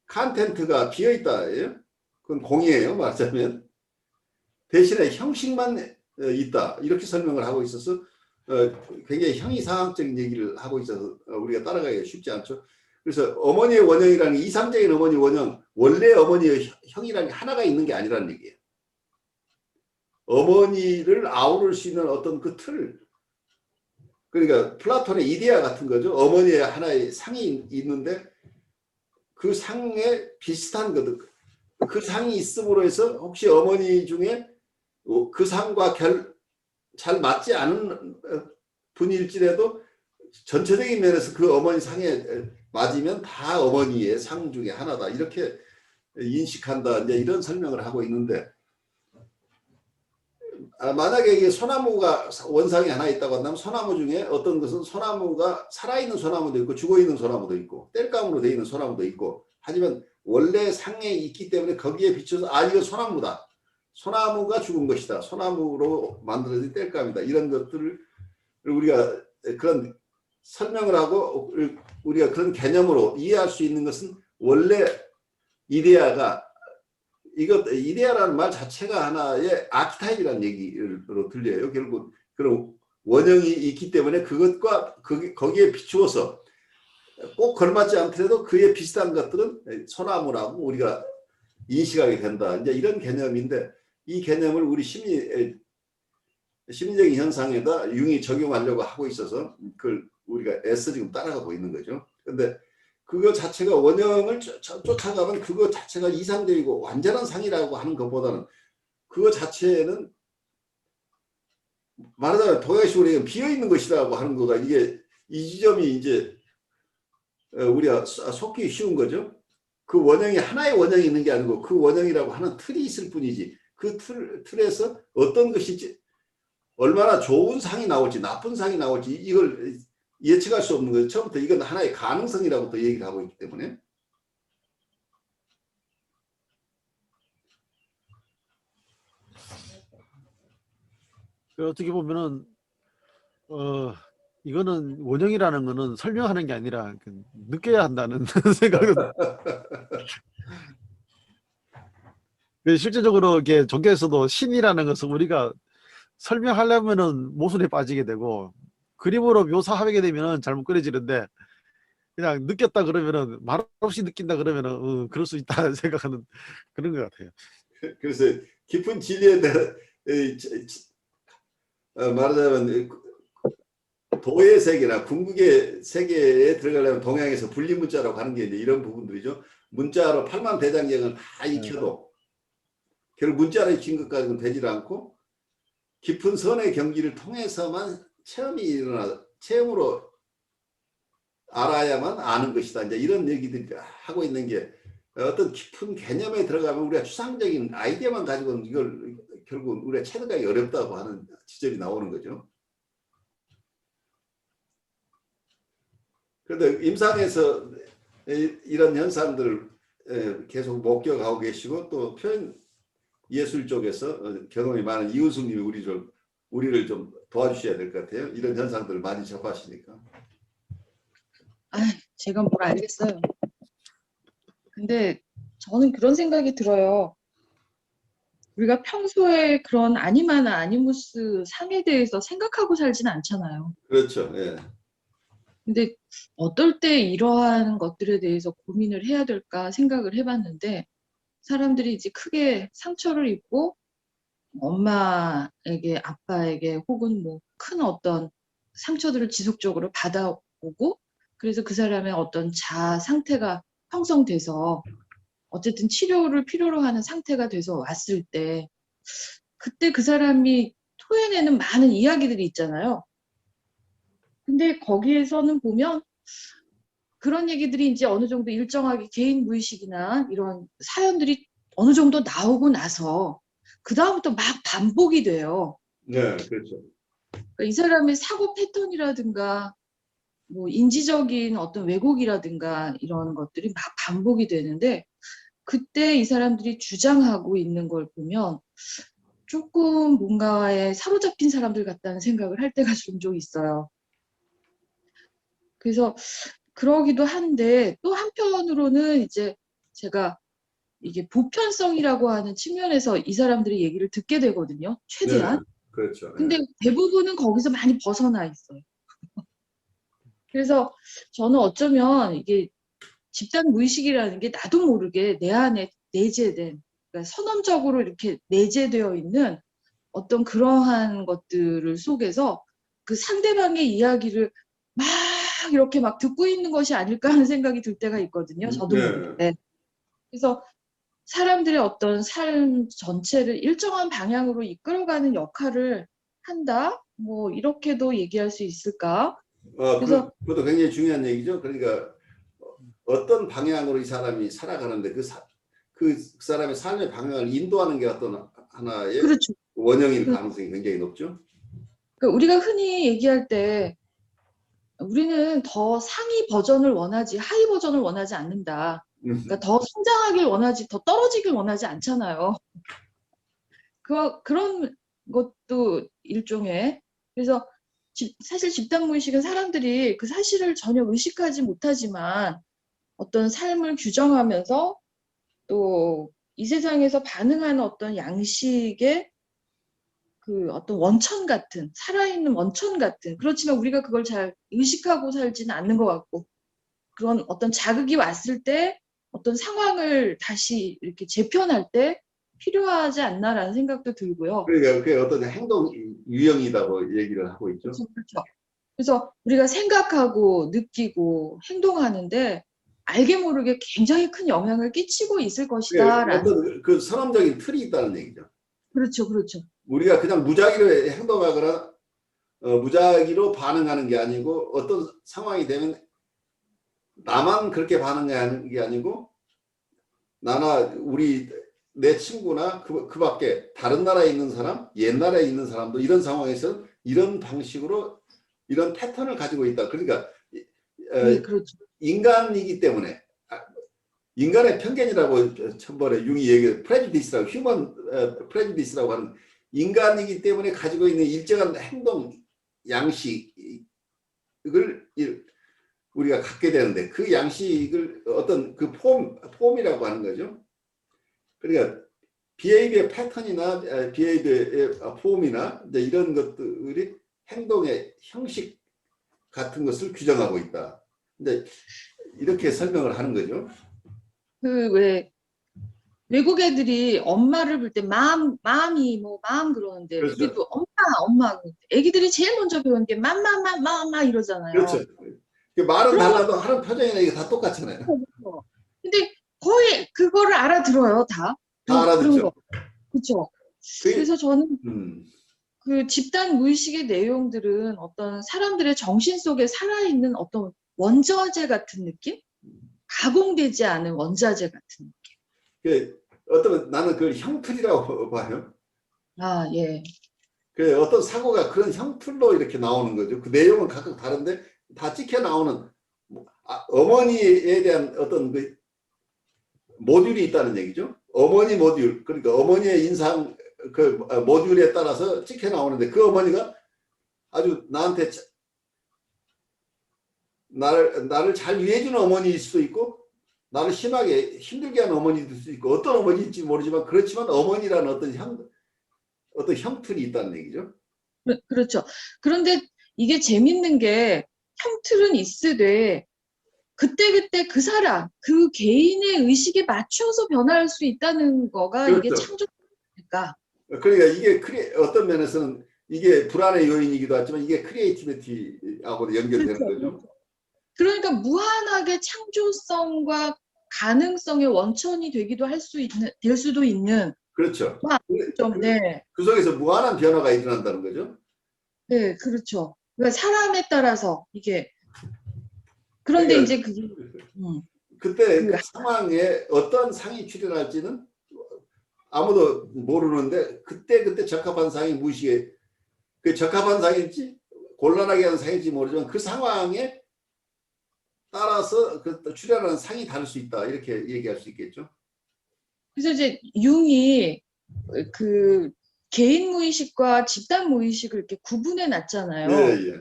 컨텐트가 비어있다예요. 그건 공이에요. 말하자면 대신에 형식만 있다 이렇게 설명을 하고 있어서 굉장히 형이상학적인 얘기를 하고 있어서 우리가 따라가기가 쉽지 않죠. 그래서 어머니의 원형이라는 게 이상적인 어머니 원형, 원래 어머니의 형이라는 게 하나가 있는 게 아니라는 얘기예요. 어머니를 아우를 수 있는 어떤 그 틀, 그러니까 플라톤의 이데아 같은 거죠. 어머니의 하나의 상이 있는데 그 상에 비슷한 거든. 그 상이 있음으로 해서 혹시 어머니 중에 그 상과 잘 맞지 않은 분일지라도 전체적인 면에서 그 어머니 상에 맞으면 다 어머니의 상 중에 하나다 이렇게 인식한다 이제 이런 설명을 하고 있는데 만약에 이게 소나무가 원상이 하나 있다고 한다면 소나무 중에 어떤 것은 소나무가 살아있는 소나무도 있고 죽어있는 소나무도 있고 땔감으로 되어 있는 소나무도 있고 하지만 원래 상에 있기 때문에 거기에 비춰서 이거 소나무다. 소나무가 죽은 것이다. 소나무로 만들어진 땔감이다. 이런 것들을 우리가 그런 설명을 하고 우리가 그런 개념으로 이해할 수 있는 것은 원래 이데아가 이데아라는 말 자체가 하나의 아키타입이라는 얘기로 들려요. 결국 그런 원형이 있기 때문에 그것과 거기에 비추어서 꼭 걸맞지 않더라도 그에 비슷한 것들은 소나무라고 우리가 인식하게 된다. 이제 이런 개념인데 이 개념을 우리 심리적인 현상에다 융이 적용하려고 하고 있어서 그걸 우리가 애써 지금 따라가고 있는 거죠. 근데 그거 자체가 원형을 쫓아가면 그거 자체가 이상적이고 완전한 상이라고 하는 것보다는 그거 자체는 말하자면 동양식으로 비어있는 것이라고 하는 거가 이게 이 지점이 이제 우리가 속기 쉬운 거죠. 그 원형이 하나의 원형이 있는 게 아니고 그 원형이라고 하는 틀이 있을 뿐이지 그 틀에서 어떤 것이지 얼마나 좋은 상이 나올지 나쁜 상이 나올지 이걸 예측할 수 없는 거예요. 처음부터 이건 하나의 가능성이라고 또 얘기를 하고 있기 때문에. 어떻게 보면은 이거는 원형이라는 거는 설명하는 게 아니라 느껴야 한다는 생각은 실제적으로 이렇게 종교에서도 신이라는 것은 우리가 설명하려면은 모순에 빠지게 되고 그림으로 묘사하게 되면은 잘못 그려지는데 그냥 느꼈다 그러면은 말없이 느낀다 그러면은 그럴 수 있다 생각하는 그런 것 같아요. 그래서 깊은 진리에 대한 말하자면 도의 세계나 궁극의 세계에 들어가려면 동양에서 분리문자라고 하는 게 이제 이런 부분들이죠. 문자로 팔만대장경을 다 익혀도 결국 문자로 익힌 것까지는 되질 않고 깊은 선의 경지를 통해서만 체험이 일어나 체험으로 알아야만 아는 것이다. 이제 이런 얘기들이 하고 있는 게 어떤 깊은 개념에 들어가면 우리가 추상적인 아이디어만 가지고는 이걸 결국 우리가 체득하기 어렵다고 하는 지점이 나오는 거죠. 그런데 임상에서 이런 현상들을 계속 목격하고 계시고 또 표현 예술 쪽에서 경험이 많은 이우숙님이 우리를 좀 도와주셔야 될 것 같아요. 이런 현상들을 많이 접하시니까. 제가 뭘 알겠어요. 근데 저는 그런 생각이 들어요. 우리가 평소에 그런 아니마나 아니무스 상에 대해서 생각하고 살진 않잖아요. 그렇죠. 예. 근데 어떨 때 이러한 것들에 대해서 고민을 해야 될까 생각을 해봤는데 사람들이 이제 크게 상처를 입고 엄마에게 아빠에게 혹은 뭐 큰 어떤 상처들을 지속적으로 받아오고 그래서 그 사람의 어떤 자아 상태가 형성돼서 어쨌든 치료를 필요로 하는 상태가 돼서 왔을 때 그때 그 사람이 토해내는 많은 이야기들이 있잖아요. 근데 거기에서는 보면 그런 얘기들이 이제 어느 정도 일정하게 개인 무의식이나 이런 사연들이 어느 정도 나오고 나서 그 다음부터 막 반복이 돼요. 네, 그렇죠. 그러니까 이 사람의 사고 패턴이라든가 뭐 인지적인 어떤 왜곡이라든가 이런 것들이 막 반복이 되는데 그때 이 사람들이 주장하고 있는 걸 보면 조금 뭔가에 사로잡힌 사람들 같다는 생각을 할 때가 종종 있어요. 그래서 그러기도 한데 또 한편으로는 이제 제가 이게 보편성이라고 하는 측면에서 이 사람들의 얘기를 듣게 되거든요. 최대한. 네, 그렇죠. 근데 예. 대부분은 거기서 많이 벗어나 있어요. 그래서 저는 어쩌면 이게 집단 무의식이라는 게 나도 모르게 내 안에 내재된, 그러니까 선언적으로 이렇게 내재되어 있는 어떤 그러한 것들을 속에서 그 상대방의 이야기를 막 이렇게 막 듣고 있는 것이 아닐까 하는 생각이 들 때가 있거든요. 저도 네. 모르게. 그래서 사람들의 어떤 삶 전체를 일정한 방향으로 이끌어가는 역할을 한다? 뭐 이렇게도 얘기할 수 있을까? 그래서 그것도 굉장히 중요한 얘기죠. 그러니까 어떤 방향으로 이 사람이 살아가는데 그 사람의 삶의 방향을 인도하는 게 어떤 하나의 그렇죠. 원형일 가능성이 굉장히 높죠. 그러니까 우리가 흔히 얘기할 때 우리는 더 상위 버전을 원하지 하위 버전을 원하지 않는다. 그러니까 더 성장하길 원하지, 더 떨어지길 원하지 않잖아요. 그런 것도 일종의, 그래서 사실 집단무의식은 사람들이 그 사실을 전혀 의식하지 못하지만 어떤 삶을 규정하면서 또 이 세상에서 반응하는 어떤 양식의 그 어떤 원천 같은, 살아있는 원천 같은, 그렇지만 우리가 그걸 잘 의식하고 살지는 않는 것 같고, 그런 어떤 자극이 왔을 때 어떤 상황을 다시 이렇게 재편할 때 필요하지 않나라는 생각도 들고요. 그러니까 그게 어떤 행동 유형이라고 얘기를 하고 있죠. 그렇죠. 그래서 우리가 생각하고 느끼고 행동하는데 알게 모르게 굉장히 큰 영향을 끼치고 있을 그게 것이다라는. 어떤 그 선언적인 틀이 있다는 얘기죠. 그렇죠, 그렇죠. 우리가 그냥 무작위로 행동하거나 무작위로 반응하는 게 아니고 어떤 상황이 되면 나만 그렇게 반응하는 게 아니고 나나 내 친구나 그 밖에 다른 나라에 있는 사람, 옛날에 있는 사람도 이런 상황에서 이런 방식으로 이런 패턴을 가지고 있다. 그러니까 네, 그렇죠. 인간이기 때문에 인간의 편견이라고 천번에 융이 얘기해 프레주디스라고 휴먼 프레주디스라고 하는 인간이기 때문에 가지고 있는 일정한 행동 양식을 우리가 갖게 되는데 그 양식을 어떤 그 폼이라고 하는 거죠. 그러니까 비헤이비어 패턴이나 비헤이비어의 폼이나 이런 것들이 행동의 형식 같은 것을 규정하고 있다. 근데 이렇게 설명을 하는 거죠. 왜 외국 애들이 엄마를 부를 때 마음이 마음 그러는데 그렇죠. 우리도 엄마 애기들이 제일 먼저 배우는 게 맘마 이러잖아요. 그렇죠. 말은 그런 달라도 하는 표정이나 이게 다 똑같잖아요. 거. 근데 거의 그거를 알아들어요, 다. 다 그런 알아듣죠. 거. 그렇죠. 그게, 그래서 저는 음, 그 집단 무의식의 내용들은 어떤 사람들의 정신 속에 살아있는 어떤 원자재 같은 느낌? 가공되지 않은 원자재 같은 느낌. 나는 그걸 형틀이라고 봐요. 아, 예. 어떤 사고가 그런 형틀로 이렇게 나오는 거죠. 그 내용은 각각 다른데 다 찍혀 나오는 어머니에 대한 어떤 그 모듈이 있다는 얘기죠. 어머니 모듈. 그러니까 어머니의 인상 그 모듈에 따라서 찍혀 나오는데 그 어머니가 아주 나한테 나를 잘 위해주는 어머니일 수도 있고 나를 심하게 힘들게 하는 어머니일 수도 있고 어떤 어머니인지 모르지만 그렇지만 어머니라는 어떤 형틀이 있다는 얘기죠. 그렇죠. 그런데 이게 재밌는 게 형틀은 있으되 그때그때 그 사람, 그 개인의 의식에 맞춰서 변할 수 있다는 거가 이게 그렇죠. 창조니까. 그러니까 이게 어떤 면에서는 이게 불안의 요인이기도 하지만 이게 크리에이티비티하고 연결되는 그렇죠. 거죠. 그러니까 무한하게 창조성과 가능성의 원천이 되기도 될 수도 있는. 그렇죠. 네. 그 속에서 무한한 변화가 일어난다는 거죠. 네, 그렇죠. 그러니까 사람에 따라서 이게. 그런데 그러니까 이제 그게, 그때 그 상황에 어떤 상이 출현할지는 아무도 모르는데 그때 적합한 상이 무의식에 그 적합한 상인지 곤란하게 하는 상인지 모르지만 그 상황에 따라서 그 출현하는 상이 다를 수 있다 이렇게 얘기할 수 있겠죠. 그래서 이제 융이 그 개인 무의식과 집단 무의식을 이렇게 구분해 놨잖아요. 예.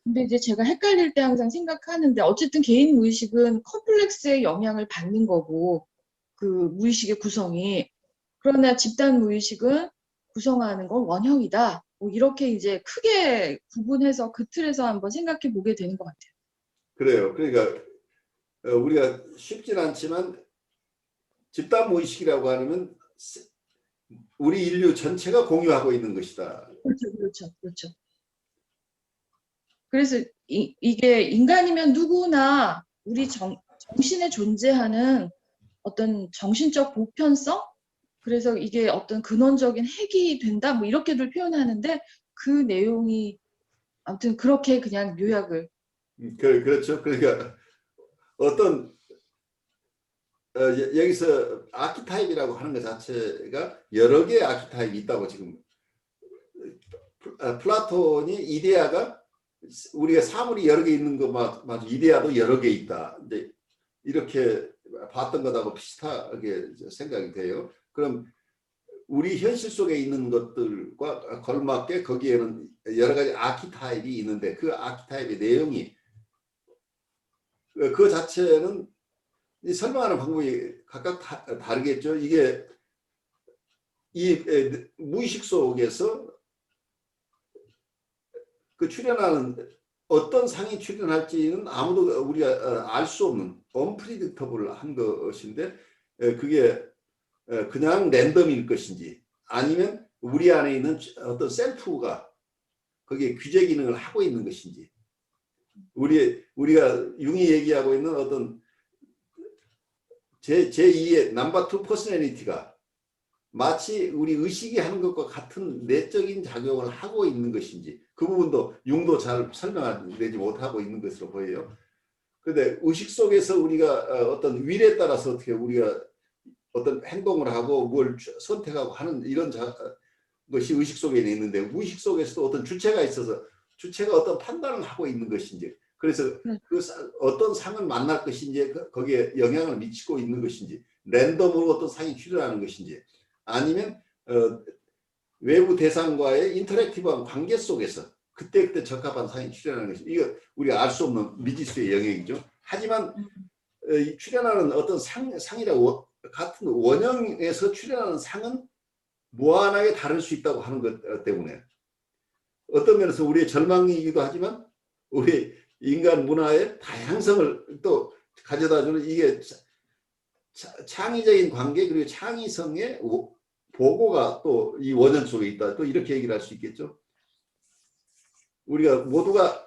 근데 이제 제가 헷갈릴 때 항상 생각하는데 어쨌든 개인 무의식은 컴플렉스의 영향을 받는 거고 그 무의식의 구성이, 그러나 집단 무의식은 구성하는 건 원형이다. 뭐 이렇게 이제 크게 구분해서 그 틀에서 한번 생각해 보게 되는 것 같아요. 그래요. 그러니까 우리가 쉽진 않지만 집단 무의식이라고 하면 우리 인류 전체가 공유하고 있는 것이다. 그렇죠. 그래서 이게 인간이면 누구나 우리 정신에 존재하는 어떤 정신적 보편성? 그래서 이게 어떤 근원적인 핵이 된다? 뭐 이렇게들 표현하는데 그 내용이 아무튼 그렇게 그냥 요약을. 그렇죠. 그러니까 어떤 여기서 아키타입이라고 하는 것 자체가 여러 개의 아키타입이 있다고 지금 플라톤이 이데아가 우리가 사물이 여러 개 있는 거 맞아. 이데아도 여러 개 있다. 이제 이렇게 봤던 것하고 비슷하게 생각이 돼요. 그럼 우리 현실 속에 있는 것들과 걸맞게 거기에는 여러 가지 아키타입이 있는데 그 아키타입의 내용이 그 자체는 설명하는 방법이 각각 다르겠죠. 이게 이 무의식 속에서 그 출현하는 어떤 상이 출현할지는 아무도 우리가 알 수 없는 언프리딕터블한 것인데 그게 그냥 랜덤일 것인지 아니면 우리 안에 있는 어떤 셀프가 거기에 규제 기능을 하고 있는 것인지 우리가 융이 얘기하고 있는 어떤 제2의 넘버 2 퍼스널리티가 마치 우리 의식이 하는 것과 같은 내적인 작용을 하고 있는 것인지 그 부분도 융도 잘 설명되지 못하고 있는 것으로 보여요. 그런데 의식 속에서 우리가 어떤 윌에 따라서 어떻게 우리가 어떤 행동을 하고 뭘 선택하고 하는 이런 것이 의식 속에 있는데 무의식 속에서도 어떤 주체가 있어서 주체가 어떤 판단을 하고 있는 것인지 그래서 그 어떤 상을 만날 것인지 거기에 영향을 미치고 있는 것인지 랜덤으로 어떤 상이 출현하는 것인지 아니면 외부 대상과의 인터랙티브한 관계 속에서 그때그때 적합한 상이 출현하는 것이 이거 우리가 알 수 없는 미지수의 영역이죠. 하지만 출현하는 어떤 상이라고 같은 원형에서 출현하는 상은 무한하게 다를 수 있다고 하는 것 때문에 어떤 면에서 우리의 절망이기도 하지만 우리 인간 문화의 다양성을 또 가져다주는 이게 창의적인 관계 그리고 창의성의 보고가 또 이 원형 속에 있다. 또 이렇게 얘기를 할 수 있겠죠. 우리가 모두가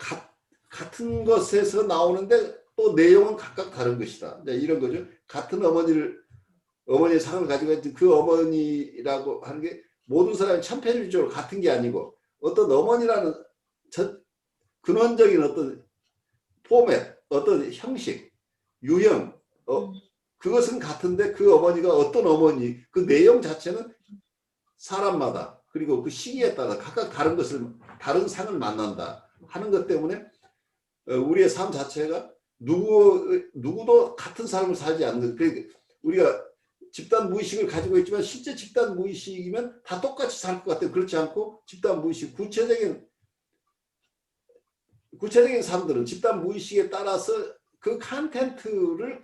같은 것에서 나오는데 또 내용은 각각 다른 것이다. 이런 거죠. 같은 어머니의 상을 가지고 있는 그 어머니라고 하는 게 모든 사람이 천편일률적으로 같은 게 아니고 어떤 어머니라는 근원적인 어떤 포맷, 어떤 형식, 유형, 그것은 같은데 그 어머니가 어떤 어머니, 그 내용 자체는 사람마다 그리고 그 시기에 따라 각각 다른 상을 만난다 하는 것 때문에 우리의 삶 자체가 누구도 같은 삶을 살지 않는 것. 우리가 집단 무의식을 가지고 있지만 실제 집단 무의식이면 다 똑같이 살 것 같아요. 그렇지 않고 집단 무의식 구체적인 사람들은 집단 무의식에 따라서 그 컨텐츠는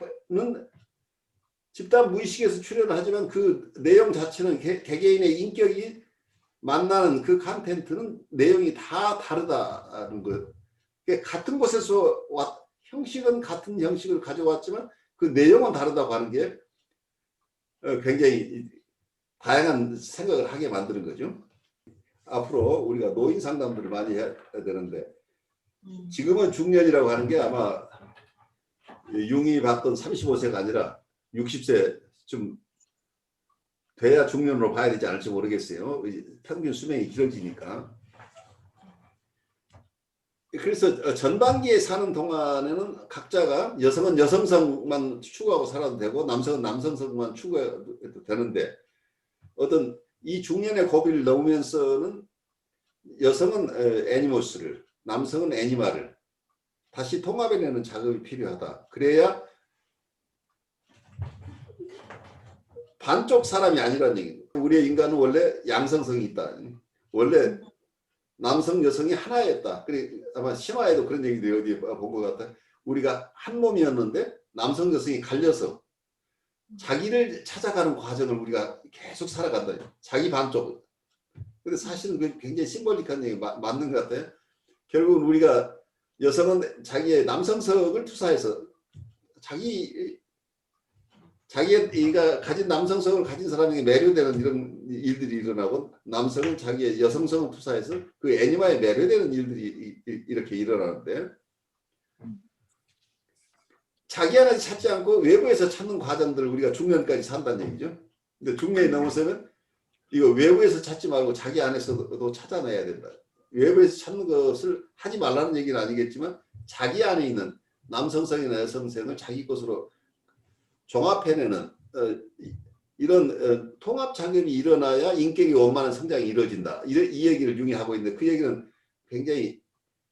집단 무의식에서 출현하지만 그 내용 자체는 개개인의 인격이 만나는 그 컨텐츠는 내용이 다 다르다는 것. 같은 곳에서 형식은 같은 형식을 가져왔지만 그 내용은 다르다고 하는 게 굉장히 다양한 생각을 하게 만드는 거죠. 앞으로 우리가 노인 상담들을 많이 해야 되는데 지금은 중년이라고 하는 게 아마 융이 봤던 35세가 아니라 60세쯤 돼야 중년으로 봐야 되지 않을지 모르겠어요. 평균 수명이 길어지니까. 그래서 전반기에 사는 동안에는 각자가 여성은 여성성만 추구하고 살아도 되고 남성은 남성성만 추구해도 되는데 어떤 이 중년의 고비를 넘으면서는 여성은 애니모스를 남성은 애니멀을 다시 통합해내는 작업이 필요하다. 그래야 반쪽 사람이 아니라는 얘기입니다. 우리의 인간은 원래 양성성이 있다. 원래 남성 여성이 하나였다. 그래 아마 신화에도 그런 얘기도 어디에 본 것 같아. 우리가 한 몸이었는데 남성 여성이 갈려서 자기를 찾아가는 과정을 우리가 계속 살아간다. 자기 반쪽. 근데 사실은 그 굉장히 심볼릭한 얘기 맞는 것 같아요. 결국은 우리가 여성은 자기의 남성성을 투사해서 자기가 가진 남성성을 가진 사람에게 매료되는 이런 일들이 일어나고 남성은 자기의 여성성을 투사해서 그 애니마에 매료되는 일들이 이렇게 일어나는데 자기 안에서 찾지 않고 외부에서 찾는 과정들을 우리가 중년까지 산다는 얘기죠. 근데 중년이 넘어서면 이거 외부에서 찾지 말고 자기 안에서도 찾아내야 된다. 외부에서 찾는 것을 하지 말라는 얘기는 아니겠지만 자기 안에 있는 남성성이나 여성성을 자기 것으로 종합해내는 이런 통합 작업이 일어나야 인격의 원만한 성장이 이루어진다. 이 얘기를 융이 하고 있는데 그 얘기는 굉장히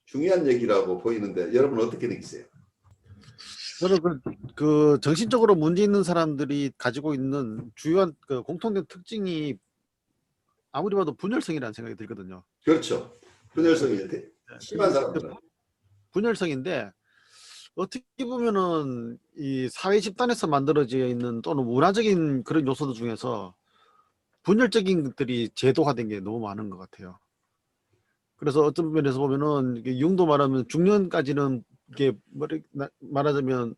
중요한 얘기라고 보이는데 여러분 어떻게 느끼세요? 저는 그 정신적으로 문제 있는 사람들이 가지고 있는 주요한 그 공통된 특징이 아무리 봐도 분열성이라는 생각이 들거든요. 그렇죠. 분열성이 심한 그 사람들은. 분열성인데 어떻게 보면은 이 사회 집단에서 만들어져 있는 또는 문화적인 그런 요소들 중에서 분열적인 것들이 제도화된 게 너무 많은 것 같아요. 그래서 어떤 면에서 보면은 이게 융도 말하면 중년까지는 이게 말하자면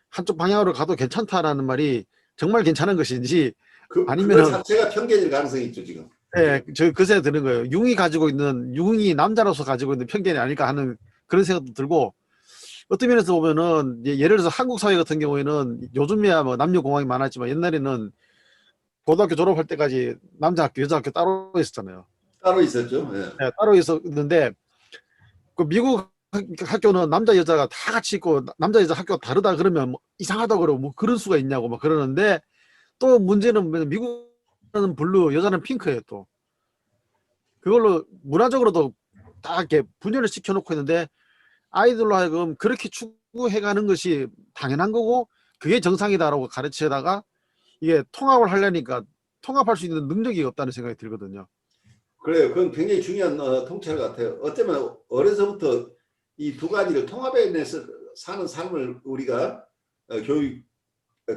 한쪽 방향으로 가도 괜찮다라는 말이 정말 괜찮은 것인지 그거 아니면은 자체가 편견일 가능성이 있죠, 지금. 예, 저 그 생각이 드는 거예요. 융이 남자로서 가지고 있는 편견이 아닐까 하는 그런 생각도 들고 어떤 면에서 보면은 예를 들어서 한국 사회 같은 경우에는 요즘이야 뭐 남녀 공학이 많았지만 옛날에는 고등학교 졸업할 때까지 남자 학교, 여자 학교 따로 있었잖아요. 따로 있었죠. 예. 네, 따로 있었는데 그 미국 학교는 남자 여자가 다 같이 있고 남자 여자 학교가 다르다 그러면 뭐 이상하다 그러고 뭐 그런 수가 있냐고 막 그러는데 또 문제는 미국은 블루, 여자는 핑크예요 또. 그걸로 문화적으로도 딱 이렇게 분열을 시켜놓고 있는데 아이들로 하여금 그렇게 추구해가는 것이 당연한 거고 그게 정상이다라고 가르치다가 이게 통합을 하려니까 통합할 수 있는 능력이 없다는 생각이 들거든요. 그래요. 그건 굉장히 중요한 통찰 같아요. 어쩌면 어려서부터 이 두 가지를 통합해내서 사는 삶을 우리가 교육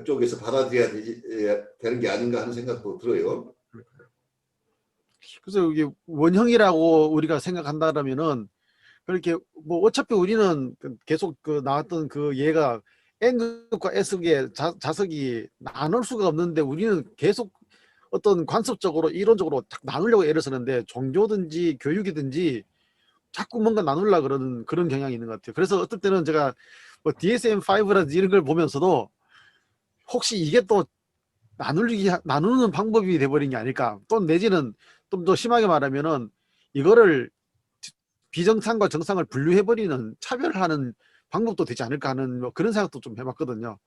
쪽에서 받아들여야 되는 게 아닌가 하는 생각도 들어요. 그래서 이게 원형이라고 우리가 생각한다면은 그렇게 뭐 어차피 우리는 계속 그 나왔던 그 얘가 N극과 S극의 자석이 나눌 수가 없는데 우리는 계속 어떤 관습적으로 이론적으로 딱 나누려고 애를 쓰는데 종교든지 교육이든지 자꾸 뭔가 나누려 그러는 그런 경향이 있는 것 같아요. 그래서 어떨 때는 제가 뭐 DSM-5라든지 이런 걸 보면서도 혹시 이게 또 나누는 방법이 돼버린 게 아닐까. 또 내지는 좀 더 심하게 말하면은 이거를 비정상과 정상을 분류해버리는 차별하는 방법도 되지 않을까 하는 뭐 그런 생각도 좀 해봤거든요.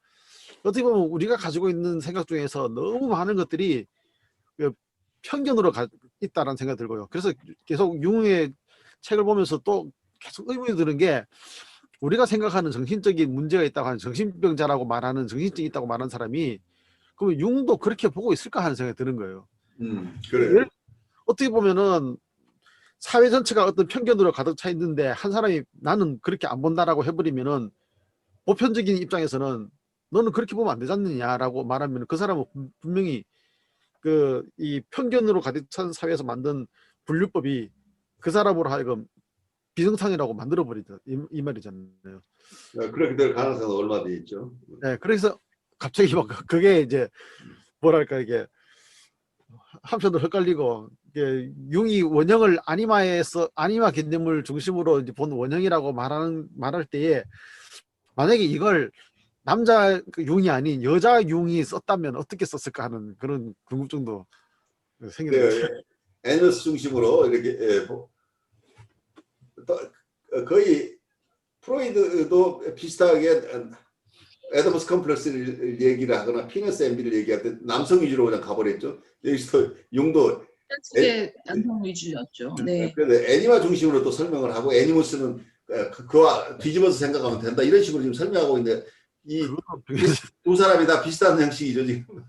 어떻게 보면 우리가 가지고 있는 생각 중에서 너무 많은 것들이 그 편견으로 있다라는 생각이 들고요. 그래서 계속 융의 책을 보면서 또 계속 의문이 드는 게 우리가 생각하는 정신적인 문제가 있다고 하는 정신병자라고 말하는 정신증이 있다고 말하는 사람이 그럼 융도 그렇게 보고 있을까 하는 생각이 드는 거예요. 그래요. 어떻게 보면은 사회 전체가 어떤 편견으로 가득 차 있는데 한 사람이 나는 그렇게 안 본다라고 해버리면은 보편적인 입장에서는 너는 그렇게 보면 안 되지 않느냐라고 말하면 그 사람은 분명히 그 이 편견으로 가득 찬 사회에서 만든 분류법이 그 사람으로 하여금 비정상이라고 만들어 버리다 이 말이잖아요. 그렇게 될 가능성은 얼마든지 있죠. 네, 그래서 갑자기 막 그게 이제 뭐랄까 이게 한편으로 헷갈리고 이게 융이 원형을 아니마 개념을 중심으로 이제 본 원형이라고 말할 때에 만약에 이걸 남자 융이 아닌 여자 융이 썼다면 어떻게 썼을까 하는 그런 궁금증도 생기는데. 애너스 중심으로 이렇게 거의 프로이드도 비슷하게 에더머스 컴플렉스를 얘기를 하거나 피너스 엠비를 얘기할 때 남성 위주로 그냥 가버렸죠. 여기서 융도 그게 남성 위주였죠. 네. 그런데 애니마 중심으로 또 설명을 하고 애니머스는 그와 뒤집어서 생각하면 된다 이런 식으로 지금 설명하고 있는데 이 두 사람이 다 비슷한 형식이죠 지금.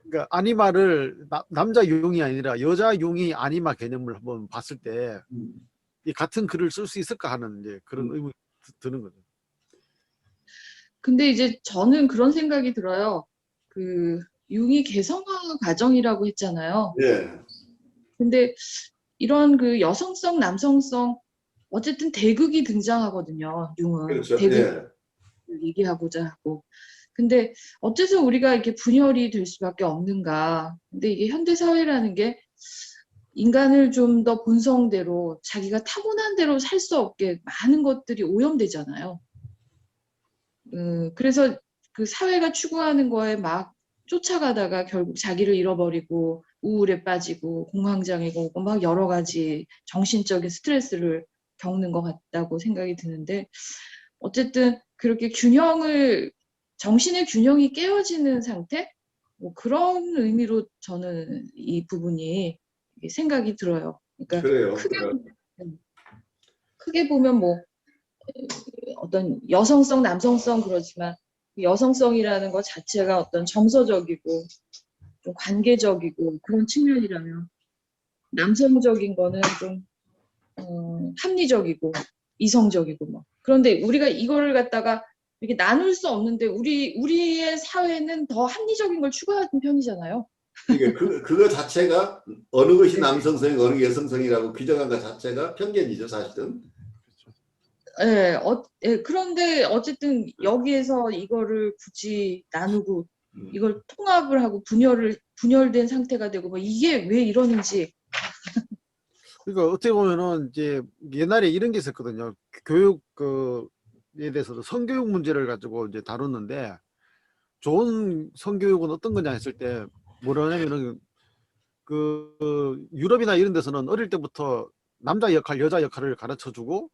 그러니까 아니마를 남자 융이 아니라 여자 융이 아니마 개념을 한번 봤을 때 이 같은 글을 쓸 수 있을까 하는 이제 그런 의문이 드는 거죠. 근데 이제 저는 그런 생각이 들어요. 그 융이 개성화 과정이라고 했잖아요. 예. 근데 이런 그 여성성, 남성성 어쨌든 대극이 등장하거든요. 융은 그렇죠. 대극을 얘기하고자 하고. 근데 어째서 우리가 이렇게 분열이 될 수밖에 없는가? 근데 이게 현대 사회라는 게 인간을 좀 더 본성대로 자기가 타고난 대로 살 수 없게 많은 것들이 오염되잖아요. 그래서 그 사회가 추구하는 거에 막 쫓아가다가 결국 자기를 잃어버리고 우울에 빠지고 공황장애가 오고 막 여러 가지 정신적인 스트레스를 겪는 것 같다고 생각이 드는데 어쨌든 그렇게 정신의 균형이 깨어지는 상태? 뭐 그런 의미로 저는 이 부분이 생각이 들어요. 그러니까 그래요. 크게 보면 뭐 어떤 여성성, 남성성 그러지만 여성성이라는 것 자체가 어떤 정서적이고 좀 관계적이고 그런 측면이라면 남성적인 거는 좀 합리적이고 이성적이고 뭐. 그런데 우리가 이거를 갖다가 이렇게 나눌 수 없는데 우리의 사회는 더 합리적인 걸 추구하는 편이잖아요. 이게 그거 자체가 어느 것이 네. 남성성이 어느 게 여성성이라고 규정한 것 자체가 편견이죠, 사실은. 예, 그런데 어쨌든 여기에서 이거를 굳이 나누고 이걸 통합을 하고 분열된 상태가 되고 뭐 이게 왜 이러는지. 그러니까 어떻게 보면은 이제 옛날에 이런 게 있었거든요. 교육 그에 대해서도 성교육 문제를 가지고 이제 다뤘는데 좋은 성교육은 어떤 거냐 했을 때 뭐라냐면은 유럽이나 이런 데서는 어릴 때부터 남자 역할, 여자 역할을 가르쳐 주고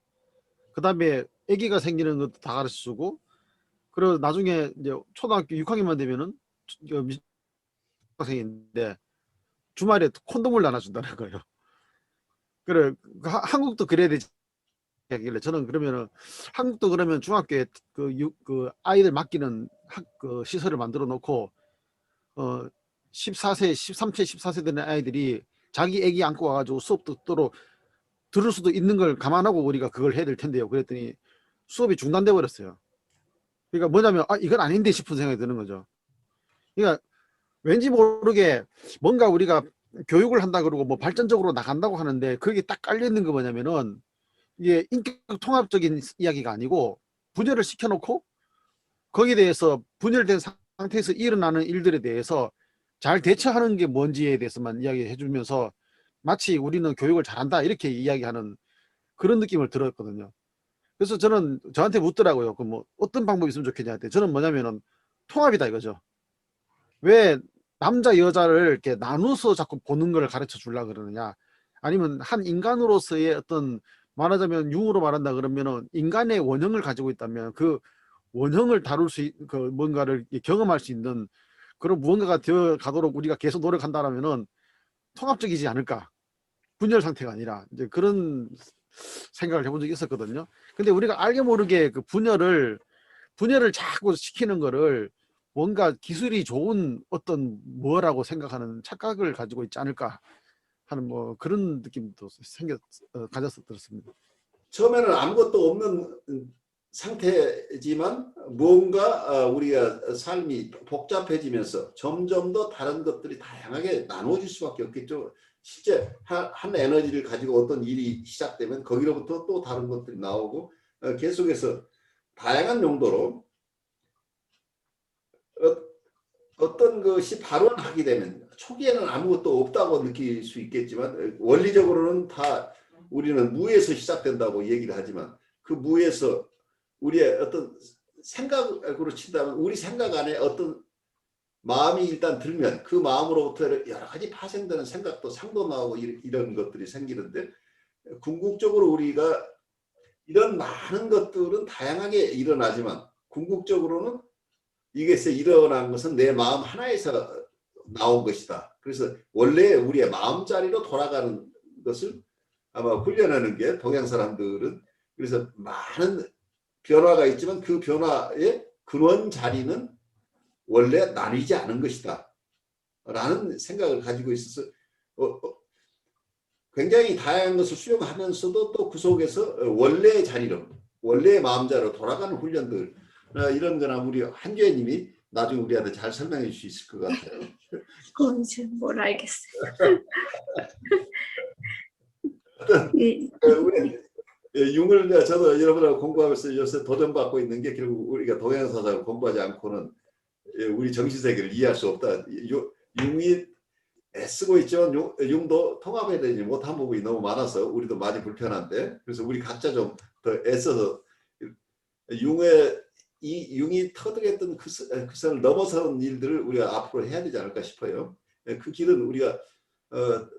그다음에 아기가 생기는 것도 다 가르쳐 주고 그리고 나중에 이제 초등학교 6학년만 되면은 학생인데 주말에 콘돔을 나눠준다는 거예요. 그래 한국도 그래야 되지 하길래 저는 그러면은 한국도 그러면 중학교에 그 아이들 맡기는 그 시설을 만들어 놓고 14세, 13세, 14세 되는 아이들이 자기 애기 안고 와가지고 수업 듣도록 들을 수도 있는 걸 감안하고 우리가 그걸 해야 될 텐데요. 그랬더니 수업이 중단돼 버렸어요. 그러니까 뭐냐면 이건 아닌데 싶은 생각이 드는 거죠. 그러니까 왠지 모르게 뭔가 우리가 교육을 한다 그러고 뭐 발전적으로 나간다고 하는데 거기 딱 깔려 있는 거 뭐냐면은 이게 인격 통합적인 이야기가 아니고 분열을 시켜놓고 거기에 대해서 분열된 상태에서 일어나는 일들에 대해서 잘 대처하는 게 뭔지에 대해서만 이야기해 주면서 마치 우리는 교육을 잘한다 이렇게 이야기하는 그런 느낌을 들었거든요. 그래서 저는 저한테 묻더라고요. 그 뭐 어떤 방법이 있으면 좋겠냐 할 때 저는 뭐냐면은 통합이다 이거죠. 왜 남자 여자를 이렇게 나눠서 자꾸 보는 걸 가르쳐 주려고 그러느냐, 아니면 한 인간으로서의 어떤 말하자면 융으로 말한다 그러면은 인간의 원형을 가지고 있다면 그 원형을 다룰 그 뭔가를 경험할 수 있는 그런 무언가가 되어 가도록 우리가 계속 노력한다라면은 통합적이지 않을까, 분열 상태가 아니라 이제 그런 생각을 해본 적이 있었거든요. 근데 우리가 알게 모르게 그 분열을 자꾸 시키는 거를 뭔가 기술이 좋은 어떤 뭐라고 생각하는 착각을 가지고 있지 않을까 하는 뭐 그런 느낌도 가져서 들었습니다. 처음에는 아무것도 없는 상태지만 무언가 우리가 삶이 복잡해지면서 점점 더 다른 것들이 다양하게 나누어질 수밖에 없겠죠. 실제 한 에너지를 가지고 어떤 일이 시작되면 거기로부터 또 다른 것들이 나오고 계속해서 다양한 용도로 어떤 것이 발원하게 되면 초기에는 아무것도 없다고 느낄 수 있겠지만 원리적으로는 다 우리는 무에서 시작된다고 얘기를 하지만 그 무에서 우리의 어떤 생각으로 친다면 우리 생각 안에 어떤 마음이 일단 들면 그 마음으로부터 여러 가지 파생되는 생각도 상도 나오고 이런 것들이 생기는데 궁극적으로 우리가 이런 많은 것들은 다양하게 일어나지만 궁극적으로는 이것에 일어난 것은 내 마음 하나에서 나온 것이다. 그래서 원래 우리의 마음자리로 돌아가는 것을 아마 훈련하는 게 동양 사람들은, 그래서 많은 변화가 있지만 그 변화의 근원 자리는 원래 나뉘지 않은 것이다 라는 생각을 가지고 있어서 굉장히 다양한 것을 수용하면서도 또 그 속에서 원래의 자리로, 원래의 마음자리로 돌아가는 훈련들, 이런 거나 우리 한주혜님이 나중에 우리한테 잘 설명해 줄 수 있을 것 같아요. 그건 이제 뭘 알겠어요. 우리 융을 저도 여러분하고 공부하면서 요새 도전받고 있는 게 결국 우리가 동양사상을 공부하지 않고는 우리 정신세계를 이해할 수 없다. 융이 애쓰고 있지만 융도 통합해야 되지 못한 부분이 너무 많아서 우리도 많이 불편한데, 그래서 우리 각자 좀 더 애써서 융이 터득했던 그 선을 넘어서는 일들을 우리가 앞으로 해야 되지 않을까 싶어요. 그 길은 우리가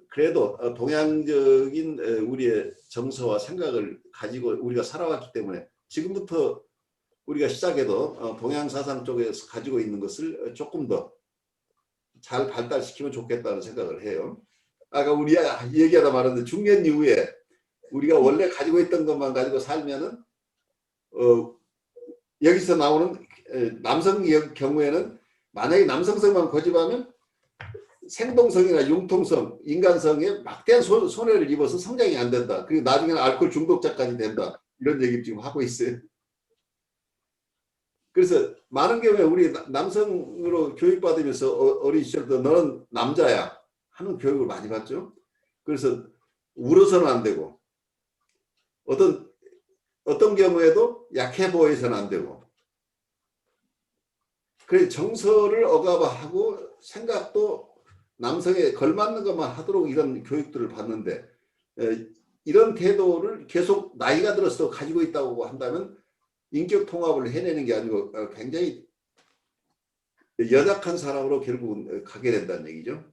그래도 동양적인 우리의 정서와 생각을 가지고 우리가 살아왔기 때문에 지금부터 우리가 시작해도 동양 사상 쪽에서 가지고 있는 것을 조금 더 잘 발달시키면 좋겠다는 생각을 해요. 아까 우리 얘기하다 말았는데 중년 이후에 우리가 원래 가지고 있던 것만 가지고 살면은 여기서 나오는 남성 경우에는 만약에 남성성만 고집하면 생동성이나 융통성, 인간성에 막대한 손해를 입어서 성장이 안 된다. 그리고 나중에는 알코올 중독자까지 된다. 이런 얘기를 지금 하고 있어요. 그래서 많은 경우에 우리 남성으로 교육받으면서 어린 시절부터 너는 남자야 하는 교육을 많이 받죠. 그래서 울어서는 안 되고 어떤 경우에도 약해 보여서는 안 되고 그래서 정서를 억압하고 생각도 남성에 걸맞는 것만 하도록 이런 교육들을 받는데 이런 태도를 계속 나이가 들어서 가지고 있다고 한다면 인격 통합을 해내는 게 아니고 굉장히 연약한 사람으로 결국은 가게 된다는 얘기죠.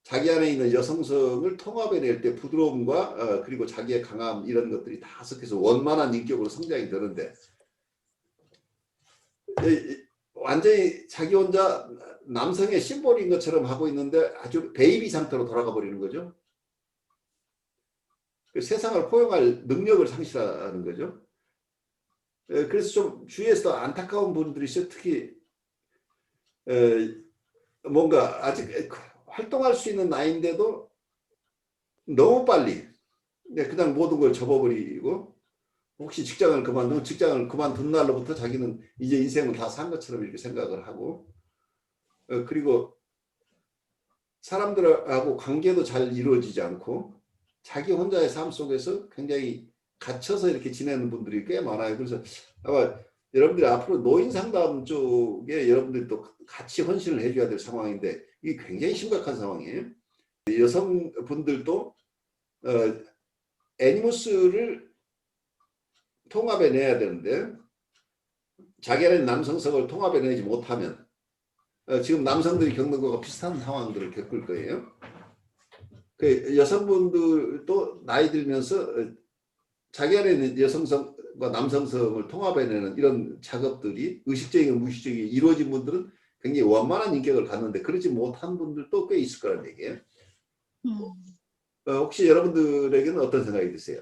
자기 안에 있는 여성성을 통합해낼 때 부드러움과 그리고 자기의 강함 이런 것들이 다 섞여서 원만한 인격으로 성장이 되는데 완전히 자기 혼자 남성의 심볼인 것처럼 하고 있는데 아주 베이비 상태로 돌아가 버리는 거죠. 세상을 포용할 능력을 상실하는 거죠. 그래서 좀 주위에서 안타까운 분들이 있어요. 특히 뭔가 아직 활동할 수 있는 나이인데도 너무 빨리 그냥 모든 걸 접어버리고 혹시 직장을 그만두면 직장을 그만둔 날로부터 자기는 이제 인생을 다 산 것처럼 이렇게 생각을 하고 그리고 사람들하고 관계도 잘 이루어지지 않고 자기 혼자의 삶 속에서 굉장히 갇혀서 이렇게 지내는 분들이 꽤 많아요. 그래서 아마 여러분들이 앞으로 노인 상담 쪽에 여러분들이 또 같이 헌신을 해줘야 될 상황인데 이게 굉장히 심각한 상황이에요. 여성분들도 애니무스를 통합해내야 되는데 자기 안에 남성성을 통합해내지 못하면 지금 남성들이 겪는 것과 비슷한 상황들을 겪을 거예요. 그 여성분들도 나이 들면서 자기 안에 있는 여성성과 남성성을 통합해내는 이런 작업들이 의식적이고 무의식적이 이루어진 분들은 굉장히 원만한 인격을 갖는데 그러지 못한 분들도 꽤 있을 거란 얘기예요. 혹시 여러분들에게는 어떤 생각이 드세요?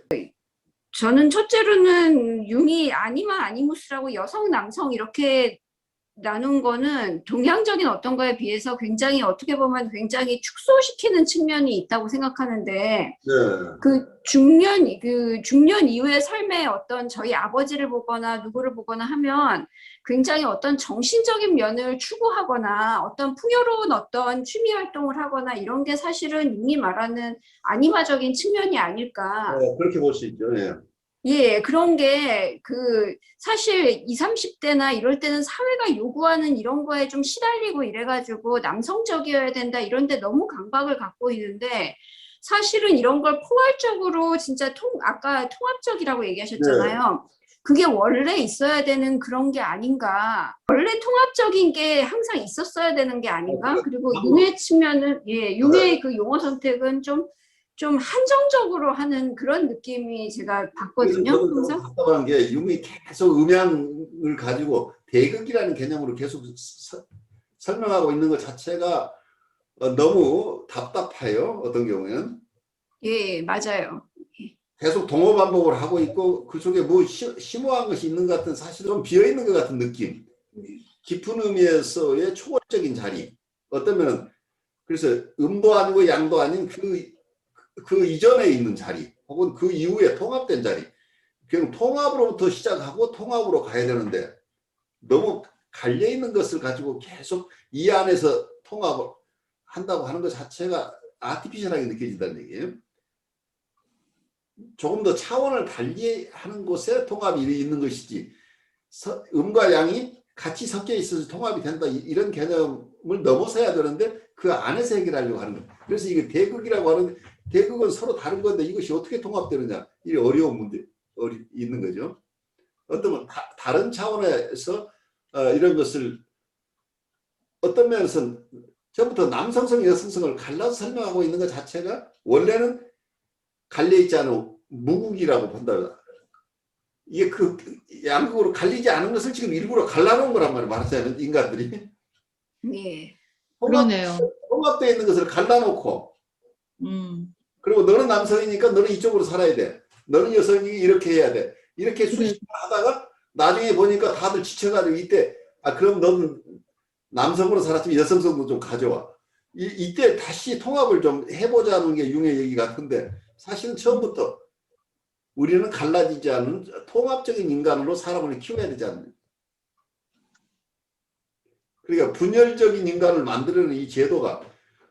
저는 첫째로는 융이 아니마 아니무스라고 여성 남성 이렇게 나눈 거는 동양적인 어떤 거에 비해서 굉장히 어떻게 보면 굉장히 축소시키는 측면이 있다고 생각하는데 네. 그 중년 이후의 삶의 어떤 저희 아버지를 보거나 누구를 보거나 하면 굉장히 어떤 정신적인 면을 추구하거나 어떤 풍요로운 어떤 취미 활동을 하거나 이런 게 사실은 융이 말하는 아니마적인 측면이 아닐까. 그렇게 볼 수 있죠. 네. 예, 그런 게 사실 20, 30대나 이럴 때는 사회가 요구하는 이런 거에 좀 시달리고 이래가지고 남성적이어야 된다 이런 데 너무 강박을 갖고 있는데 사실은 이런 걸 포괄적으로 진짜 아까 통합적이라고 얘기하셨잖아요. 그게 원래 있어야 되는 그런 게 아닌가. 원래 통합적인 게 항상 있었어야 되는 게 아닌가. 그리고 융의 측면은, 융의 그 용어 선택은 좀 한정적으로 하는 그런 느낌이 제가 봤거든요. 항상. 답답한 게 융이 계속 음양을 가지고 대극이라는 개념으로 계속 설명하고 있는 것 자체가 너무 답답해요. 어떤 경우에는. 예, 맞아요. 계속 동어 반복을 하고 있고 그 속에 뭐 심오한 것이 있는 것 같은 사실은 좀 비어있는 것 같은 느낌. 깊은 의미에서의 초월적인 자리. 어쩌면 그래서 음도 아니고 양도 아닌 그 이전에 있는 자리 혹은 그 이후에 통합된 자리 그냥 통합으로부터 시작하고 통합으로 가야 되는데 너무 갈려있는 것을 가지고 계속 이 안에서 통합을 한다고 하는 것 자체가 아티피셜하게 느껴진다는 얘기예요. 조금 더 차원을 달리하는 곳에 통합이 있는 것이지 음과 양이 같이 섞여 있어서 통합이 된다 이런 개념을 넘어서야 되는데 그 안에서 해결하려고 하는 거예요. 그래서 이게 대극이라고 하는 대극은 서로 다른 건데 이것이 어떻게 통합되느냐 이 어려운 문제 있는 거죠. 어떤 다른 차원에서 이런 것을 어떤 면에서는 전부터 남성성 여성성을 갈라서 설명하고 있는 것 자체가 원래는 갈려있지 않은 무국이라고 본다. 이게 그 양극으로 갈리지 않은 것을 지금 일부러 갈라놓은 거란 말이에요. 말하자면 인간들이. 예. 그러네요. 통합되어 있는 것을 갈라놓고 그리고 너는 남성이니까 너는 이쪽으로 살아야 돼. 너는 여성이 이렇게 해야 돼. 이렇게 그래. 수십 번 하다가 나중에 보니까 다들 지쳐가지고 이때 그럼 넌 남성으로 살았으면 여성성도 좀 가져와. 이때 다시 통합을 좀 해보자는 게 융의 얘기 같은데 사실은 처음부터 우리는 갈라지지 않는 통합적인 인간으로 사람을 키워야 되지 않는. 그러니까 분열적인 인간을 만들어내는 이 제도가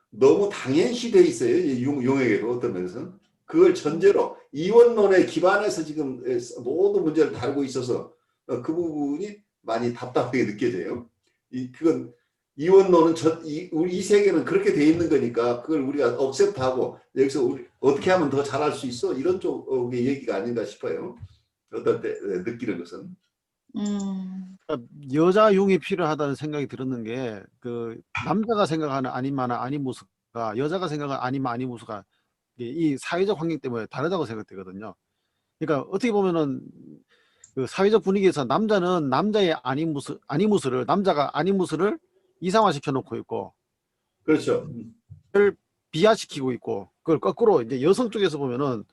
너무 당연시 돼 있어요. 융에게도 어떤 면에서. 그걸 전제로 이원론에 기반해서 지금 모든 문제를 다루고 있어서 그 부분이 많이 답답하게 느껴져요. 그건 이원론은 우리 이 세계는 그렇게 돼 있는 거니까 그걸 우리가 억셉트하고 여기서 우리 어떻게 하면 더 잘할 수 있어 이런 쪽의 얘기가 아닌가 싶어요. 어떨 때 느끼는 것은. 여자 융이 필요하다는 생각이 들었는 게 그 남자가 생각하는 아니마나 아니무스가 여자가 생각하는 아니마 아니무스가 이 사회적 환경 때문에 다르다고 생각되거든요. 그러니까 어떻게 보면은 그 사회적 분위기에서 남자는 남자의 아니무스를 남자가 아니무스를 이상화시켜 놓고 있고 그렇죠. 비하시키고 있고 그걸 거꾸로 이제 여성 쪽에서 보면은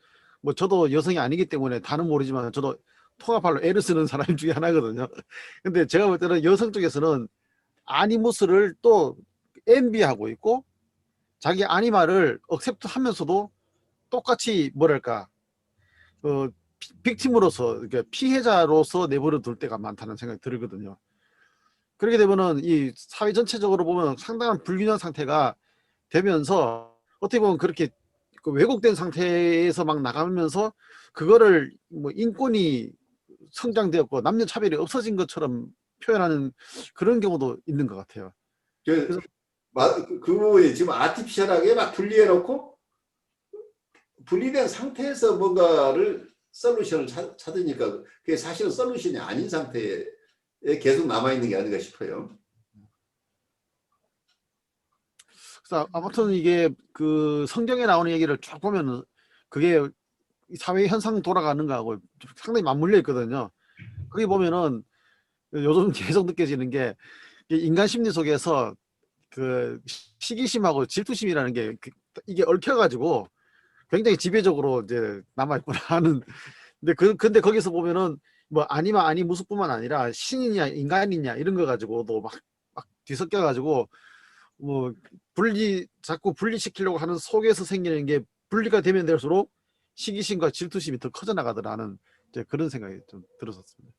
뭐 저도 여성이 아니기 때문에 다는 모르지만 저도 통합할로 애를 쓰는 사람 중에 하나거든요. 근데 제가 볼 때는 여성 쪽에서는 아니무스를 또 엔비하고 있고 자기 아니마를 억셉트 하면서도 똑같이 뭐랄까 빅팀으로서 그러니까 피해자로서 내버려 둘 때가 많다는 생각이 들거든요. 그렇게 되면은 이 사회 전체적으로 보면 상당한 불균형 상태가 되면서 어떻게 보면 그렇게 그 왜곡된 상태에서 막 나가면서 그거를 뭐 인권이 성장되었고 남녀 차별이 없어진 것처럼 표현하는 그런 경우도 있는 것 같아요. 그래서 그 부분이 지금 아티피셜하게 막 분리해 놓고 분리된 상태에서 뭔가를 솔루션을 찾으니까 그게 사실은 솔루션이 아닌 상태에 계속 남아있는 게 아닌가 싶어요. 그래서 아무튼 이게 그 성경에 나오는 얘기를 쭉 보면은 그게 사회 현상 돌아가는 거하고 상당히 맞물려 있거든요. 거기 보면은 요즘 계속 느껴지는 게 인간 심리 속에서 그 시기심하고 질투심이라는 게 이게 얽혀가지고 굉장히 지배적으로 이제 남아있구나 하는. 근데 거기서 보면은 뭐 아니면 아니 무수뿐만 아니라 신이냐 인간이냐 이런 거 가지고도 막 뒤섞여가지고 뭐 자꾸 분리시키려고 하는 속에서 생기는 게 분리가 되면 될수록 시기심과 질투심이 더 커져 나가더라는 이제 그런 생각이 좀 들었었습니다.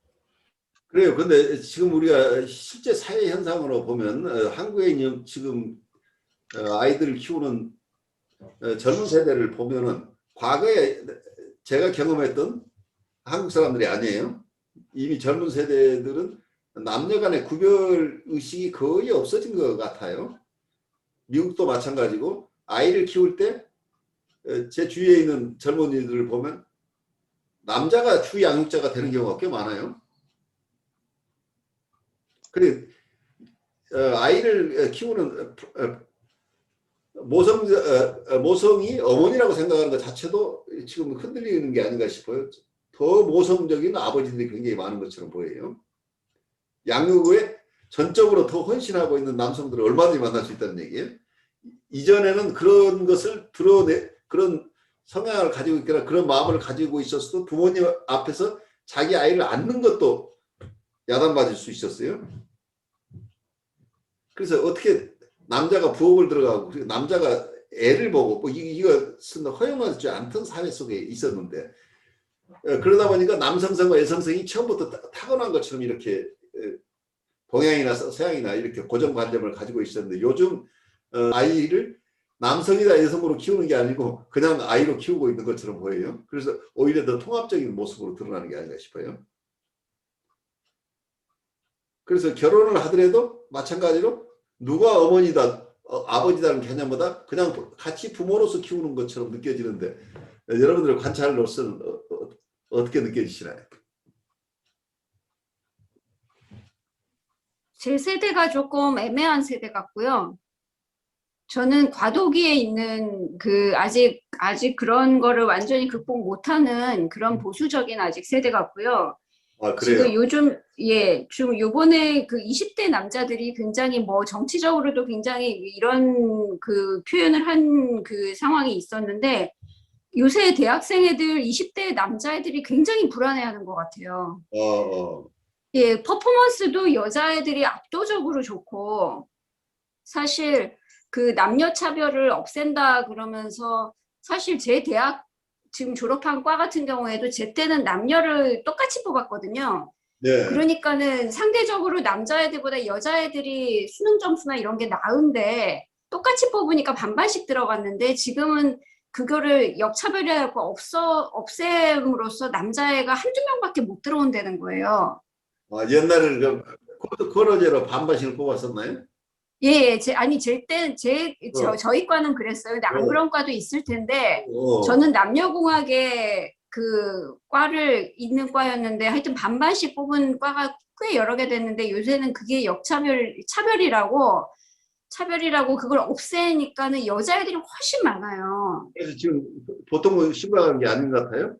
그래요. 근데 지금 우리가 실제 사회 현상으로 보면 한국에 있는 지금 아이들을 키우는 젊은 세대를 보면은 과거에 제가 경험했던 한국 사람들이 아니에요. 이미 젊은 세대들은 남녀 간의 구별 의식이 거의 없어진 것 같아요. 미국도 마찬가지고 아이를 키울 때 제 주위에 있는 젊은이들을 보면 남자가 주 양육자가 되는 경우가 꽤 많아요. 그래 아이를 키우는 모성이 어머니라고 생각하는 것 자체도 지금 흔들리는 게 아닌가 싶어요. 더 모성적인 아버지들이 굉장히 많은 것처럼 보여요. 양육에 전적으로 더 헌신하고 있는 남성들을 얼마든지 만날 수 있다는 얘기예요. 이전에는 그런 것을 그런 성향을 가지고 있거나 그런 마음을 가지고 있었어도 부모님 앞에서 자기 아이를 안는 것도 야단맞을 수 있었어요. 그래서 어떻게 남자가 부엌을 들어가고 남자가 애를 보고 뭐 이것은 허용하지 않던 사회 속에 있었는데 그러다 보니까 남성성과 여성성이 처음부터 타고난 것처럼 이렇게 동양이나 서양이나 이렇게 고정관념을 가지고 있었는데 요즘 아이를 남성이다 여성으로 키우는 게 아니고 그냥 아이로 키우고 있는 것처럼 보여요. 그래서 오히려 더 통합적인 모습으로 드러나는 게 아닌가 싶어요. 그래서 결혼을 하더라도 마찬가지로 누가 어머니다 아버지다는 개념보다 그냥 같이 부모로서 키우는 것처럼 느껴지는데 여러분들의 관찰로서는 어떻게 느껴지시나요? 제 세대가 조금 애매한 세대 같고요. 저는 과도기에 있는 아직 그런 거를 완전히 극복 못하는 그런 보수적인 아직 세대 같고요. 아, 지금 그래요? 지금 요번에 그 20대 남자들이 굉장히 뭐 정치적으로도 굉장히 이런 그 표현을 한 그 상황이 있었는데 요새 대학생 애들, 20대 남자애들이 굉장히 불안해하는 것 같아요. 예, 퍼포먼스도 여자애들이 압도적으로 좋고, 사실 그 남녀 차별을 없앤다 그러면서 사실 제 대학 지금 졸업한 과 같은 경우에도 제 때는 남녀를 똑같이 뽑았거든요. 네. 그러니까는 상대적으로 남자애들보다 여자애들이 수능 점수나 이런 게 나은데 똑같이 뽑으니까 반반씩 들어갔는데 지금은 그거를 역차별하고 없앰으로써 남자애가 한두 명밖에 못 들어온다는 거예요. 옛날에는 그 코러제로 반반씩을 뽑았었나요? 예, 저희 과는 그랬어요. 근데 안 어. 그런 과도 있을 텐데, 어. 저는 남녀공학의 그 과를 있는 과였는데, 하여튼 반반씩 뽑은 과가 꽤 여러 개 됐는데, 요새는 그게 차별이라고 그걸 없애니까는 여자애들이 훨씬 많아요. 그래서 지금 보통 심각한 게 아닌 것 같아요.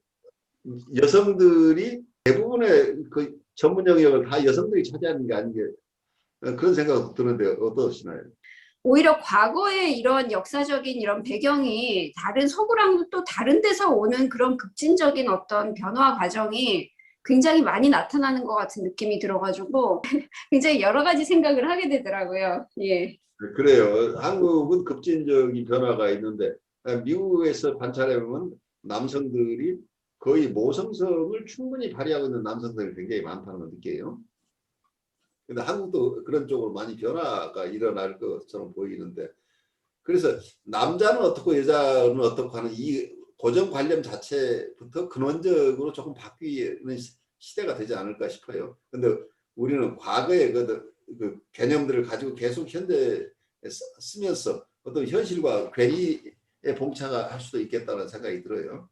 여성들이 대부분의 그 전문 영역을 다 여성들이 차지하는 게 아닌 게 그런 생각도 드는데 어떠시나요? 오히려 과거의 이런 역사적인 이런 배경이 다른 서구랑 또 다른 데서 오는 그런 급진적인 어떤 변화 과정이 굉장히 많이 나타나는 것 같은 느낌이 들어가지고 굉장히 여러 가지 생각을 하게 되더라고요. 예. 그래요. 한국은 급진적인 변화가 있는데 미국에서 관찰해보면 남성들이 거의 모성성을 충분히 발휘하고 있는 남성들이 굉장히 많다는 걸 느껴요. 근데 한국도 그런 쪽으로 많이 변화가 일어날 것처럼 보이는데 그래서 남자는 어떻고 여자는 어떻고 하는 이 고정관념 자체부터 근원적으로 조금 바뀌는 시대가 되지 않을까 싶어요. 근데 우리는 과거의 그 개념들을 가지고 계속 현대에 쓰면서 어떤 현실과 괴리에 봉착할 수도 있겠다는 생각이 들어요.